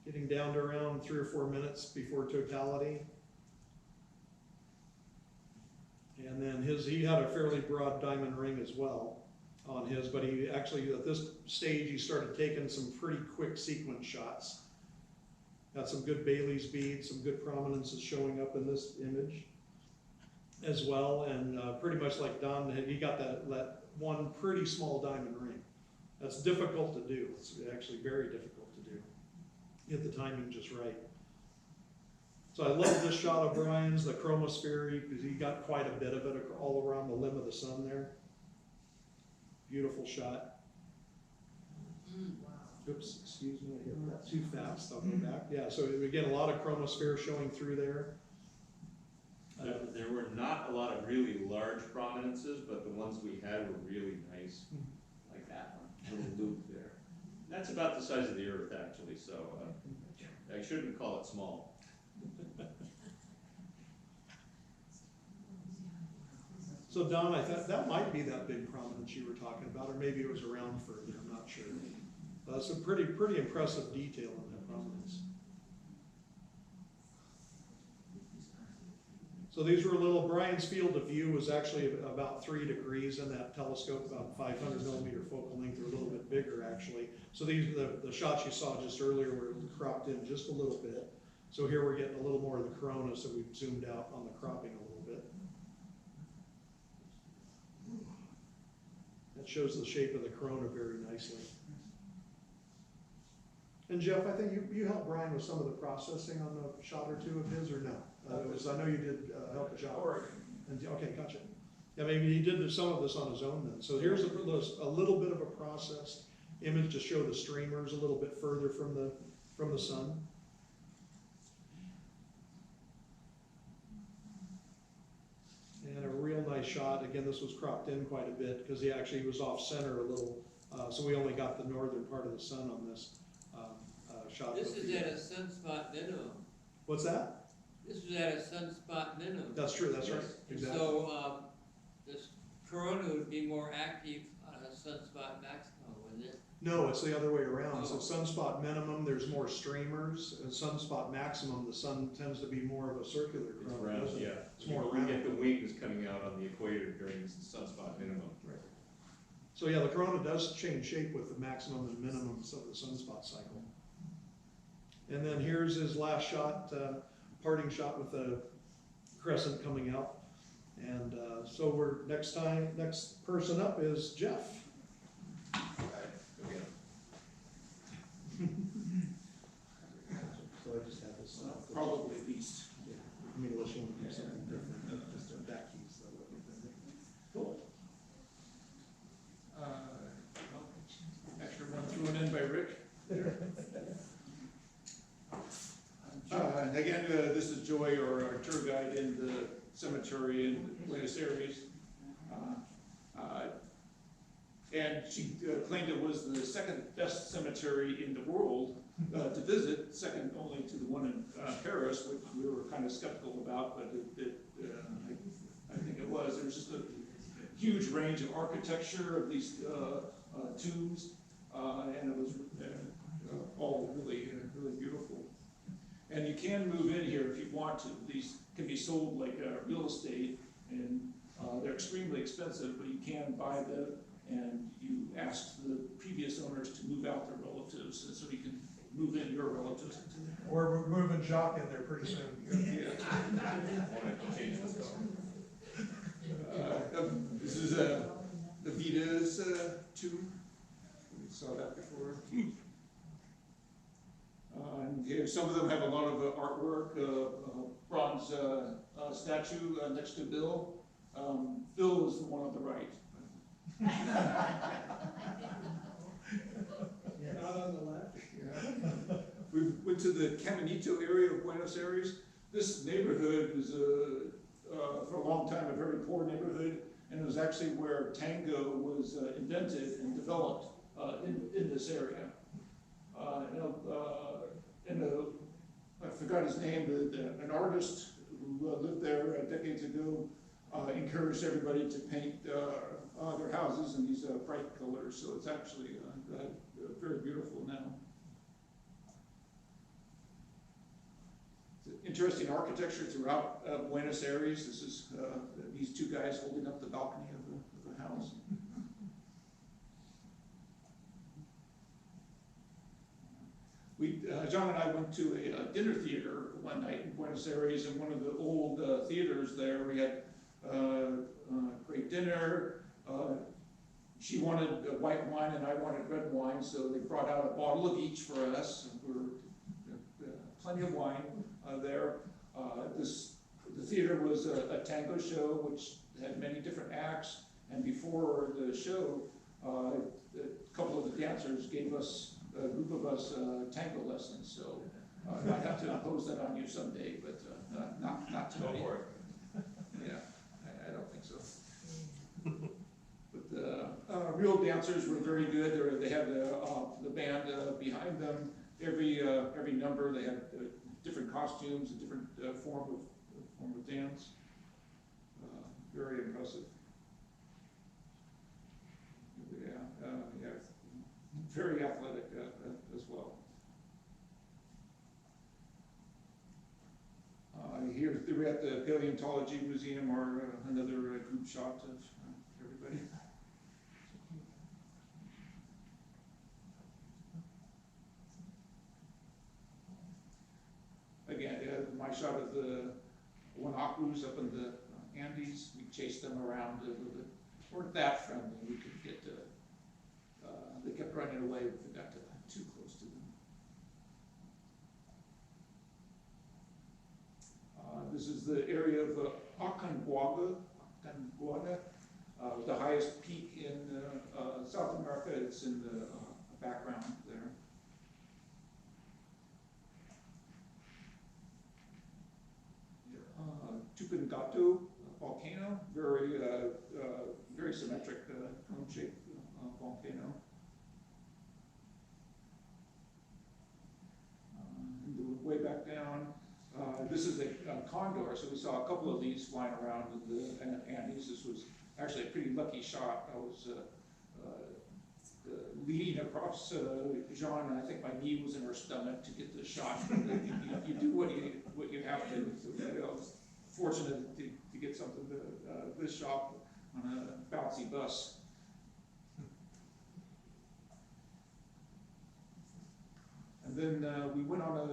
Getting down to around 3 or 4 minutes before totality. And then he had a fairly broad diamond ring as well on his, but he actually, at this stage, he started taking some pretty quick sequence shots. Got some good Bailey's beads, some good prominences showing up in this image as well, and pretty much like Don, he got that one pretty small diamond ring. That's difficult to do. It's actually very difficult to do. Get the timing just right. So I love this shot of Brian's, the chromosphere, because he got quite a bit of it all around the limb of the sun there. Beautiful shot. Oops, excuse me, I hit that too fast, I'll go back. Yeah, so again, a lot of chromosphere showing through there. There were not a lot of really large prominences, but the ones we had were really nice. Like that one, little loop there. That's about the size of the Earth, actually, so I shouldn't call it small. So Don, I thought that might be that big prominence you were talking about, or maybe it was around further, I'm not sure. That's a pretty impressive detail in that prominence. So these were Brian's field of view was actually about 3 degrees in that telescope, about 500 millimeter focal length, or a little bit bigger actually. So these the shots you saw just earlier were cropped in just a little bit. So here we're getting a little more of the corona, so we've zoomed out on the cropping a little bit. That shows the shape of the corona very nicely. And Jeff, I think you helped Brian with some of the processing on the shot or two of his, or no? I know you did help a job. Okay, gotcha. Yeah, maybe he did some of this on his own then. So here's a little bit of a processed image to show the streamers a little bit further from the sun. And a real nice shot. Again, this was cropped in quite a bit because he actually was off center a little, so we only got the northern part of the sun on this shot. This is at a sunspot minimum. What's that? This is at a sunspot minimum. That's true, that's right, exactly. So, this corona would be more active on a sunspot maximum, wouldn't it? No, it's the other way around. So Oh. sunspot minimum, there's more streamers, and sunspot maximum, the sun tends to be more of a circular It's corona, round, doesn't it? yeah. It's more You round. get the wings coming out on the equator during sunspot minimum. Right. So yeah, the corona does change shape with the maximum and minimums of the sunspot cycle. And then here's his last shot, parting shot with the crescent coming out. And so next person up is Jeff. So I just have this. Probably least. Yeah, I mean, unless you want to do something different, just a back keys. Cool. After one thrown in by Rick. Again, this is Joy, our tour guide in the cemetery in Buenos Aires. And she claimed it was the second best cemetery in the world to visit, second only to the one in Paris, which we were kind of skeptical about, but I think it was. There's just a huge range of architecture of these tombs, and it was all really beautiful. And you can move in here if you want to. These can be sold like real estate, and they're extremely expensive, but you can buy them, and you ask the previous owners to move out their relatives, and so you can move in your relatives into there. We're moving Jacques in there pretty soon. This is the Vita's tomb. saw that before. And here, some of them have a lot of artwork, bronze statue next to Bill. Bill is the one on the right. Not on the left. Yeah. We went to the Caminito area of Buenos Aires. This neighborhood was for a long time a very poor neighborhood, and it was actually where tango was invented and developed in this area. I forgot his name, an artist who lived there decades ago encouraged everybody to paint their houses in these bright colors, so it's actually very beautiful now. Interesting architecture throughout Buenos Aires. This is these two guys holding up the balcony of the house. John and I went to a dinner theater one night in Buenos Aires, in one of the old theaters there. We had great dinner. She wanted white wine and I wanted red wine, so they brought out a bottle of each for us. Plenty of wine there. The theater was a tango show, which had many different acts, and before the show, a couple of the dancers gave us, a group of us, tango lessons, so I might have to impose that on you someday, but not tonight. Go for it. Yeah, I don't think so. But the real dancers were very good. They had the band behind them. Every number, they had different costumes, a different form of dance. Very impressive. Yeah, very athletic as well. Here we're at the Paleontology Museum, or another group shot of everybody. Again, my shot of the Guanacos up in the Andes. We chased them around a little bit. Weren't that friendly. We could get they kept running away if we got too close to them. This is the area of Aconcagua, the highest peak in South America. It's in the background there. Tupungato volcano, very symmetric cone-shaped volcano. Way back down, this is a condor, so we saw a couple of these flying around in the Andes. This was actually a pretty lucky shot. I was leaning across Jean, and I think my knee was in her stomach to get the shot. You do what you have to. So, I was fortunate to get something this shot on a bouncy bus. And then we went on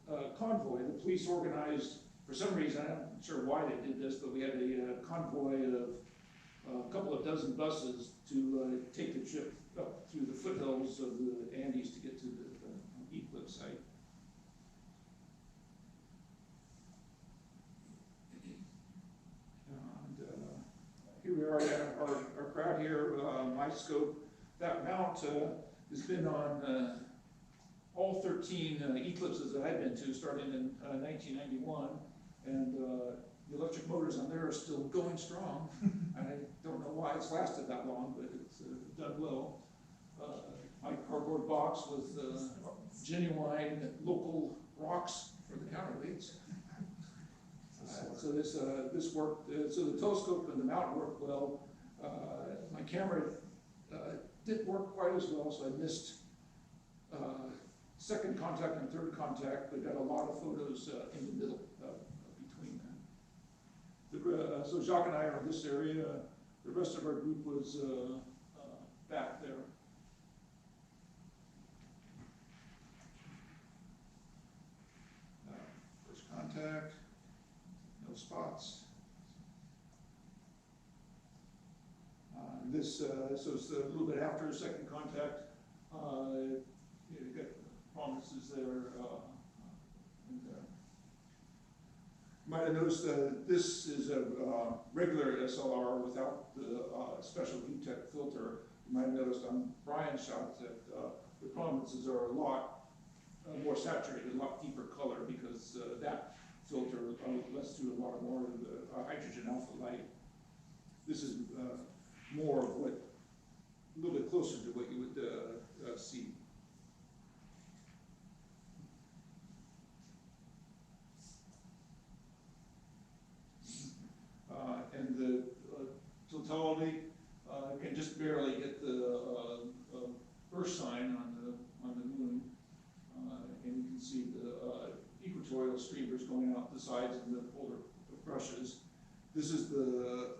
a convoy. The police organized, for some reason, I'm not sure why they did this, but we had a convoy of a couple of dozen buses to take the trip up through the foothills of the Andes to get to the eclipse site. And here we are at our crowd here, my scope. That mount has been on all 13 eclipses that I've been to, starting in 1991, and the electric motors on there are still going strong. I don't know why it's lasted that long, but it's done well. My cardboard box with genuine local rocks for the counterweights. So this worked. So the telescope and the mount worked well. My camera didn't work quite as well, so I missed second contact and third contact, but got a lot of photos in the middle between them. So Jacques and I are in this area. The rest of our group was back there. First contact, no spots. So it's a little bit after second contact. You got promises there, and, you might have noticed this is a regular SLR without the special VTech filter. You might have noticed on Brian's shot that the prominences are a lot more saturated, a lot deeper color, because that filter lets through a lot more of the hydrogen alpha light. This is more of what, a little bit closer to what you would see. And the totality can just barely get the Earth sign on the moon, and you can see the equatorial streamers going out the sides and the polar brushes. This is the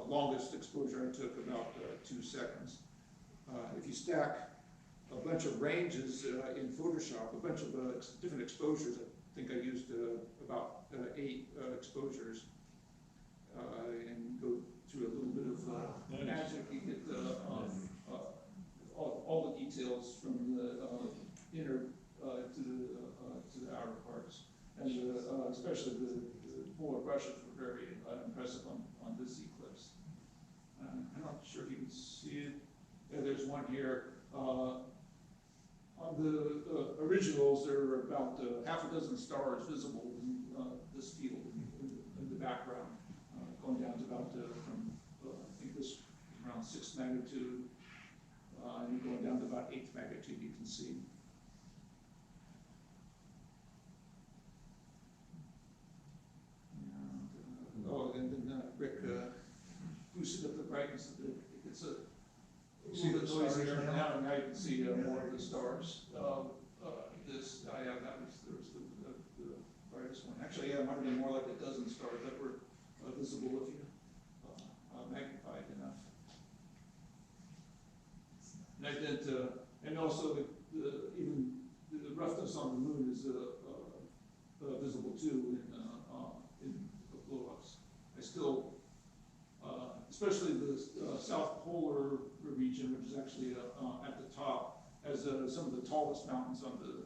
longest exposure I took, about 2 seconds. If you stack a bunch of ranges in Photoshop, a bunch of different exposures, I think I used about 8 exposures, and go through a little bit of magic. You get all the details from the inner to the outer parts, and especially the polar brushes were very impressive on this eclipse. I'm not sure if you can see it. Yeah, there's one here. On the originals, there are about half a dozen stars visible in this field in the background, going down to about from I think this around 6th magnitude, and going down to about 8th magnitude. You can see. And then Rick boosted up the brightness of it. It's a little bit noisier now, and now you can see more of the stars. There was the brightest one. Actually, yeah, it might have been more like a dozen stars that were visible if you magnified enough. And I did, and also even the roughness on the moon is visible too in the blow-ups. I still, especially the south polar region, which is actually at the top, has some of the tallest mountains on the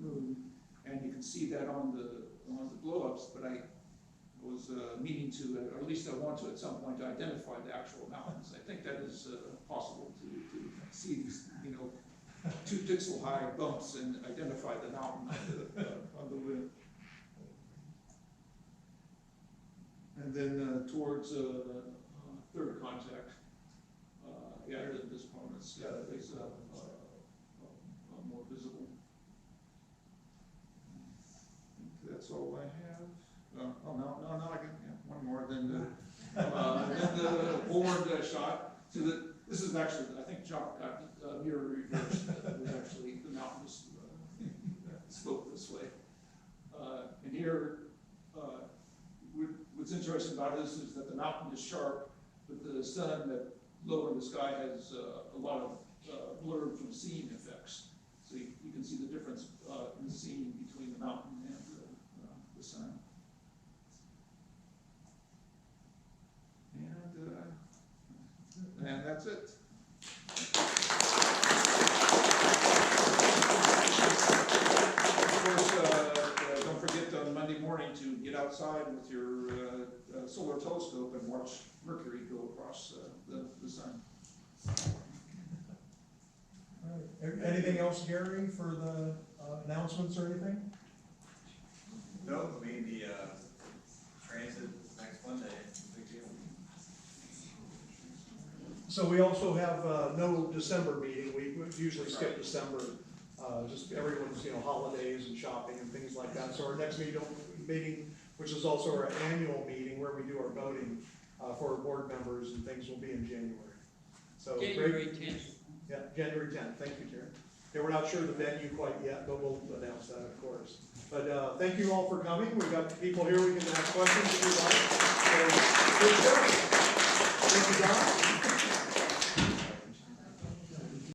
moon, and you can see that on the blow-ups. But I was meaning to, or at least I want to at some point, to identify the actual mountains. I think that is possible to see these, 2 pixel high bumps and identify the mountain on the rim. And then towards third contact, this prominence is more visible. I think that's all I have. No, I can, one more. Then the forward shot. So this is actually, I think Jacques got mirror reversed. It was actually the mountain was sloped this way. And here, what's interesting about this is that the mountain is sharp, but the sun that low in the sky has a lot of blurred from seeing effects. So you can see the difference in the seeing between the mountain and the sun. And that's it. Of course, don't forget on Monday morning to get outside with your solar telescope and watch Mercury go across the sun. All right. Anything else, Gary, for the announcements or anything? No, I mean, the transit next Monday, big deal. So we also have no December meeting. We usually skip December, just everyone's, holidays and shopping and things like that. So our next meeting, which is also our annual meeting where we do our voting for our board members and things, will be in January. So January 10th. Yeah, January 10th. Thank you, Terry. Okay, we're not sure the venue quite yet, but we'll announce that, of course. But thank you all for coming. We've got people here we can ask questions if you'd like. So, good job. Thank you, Don.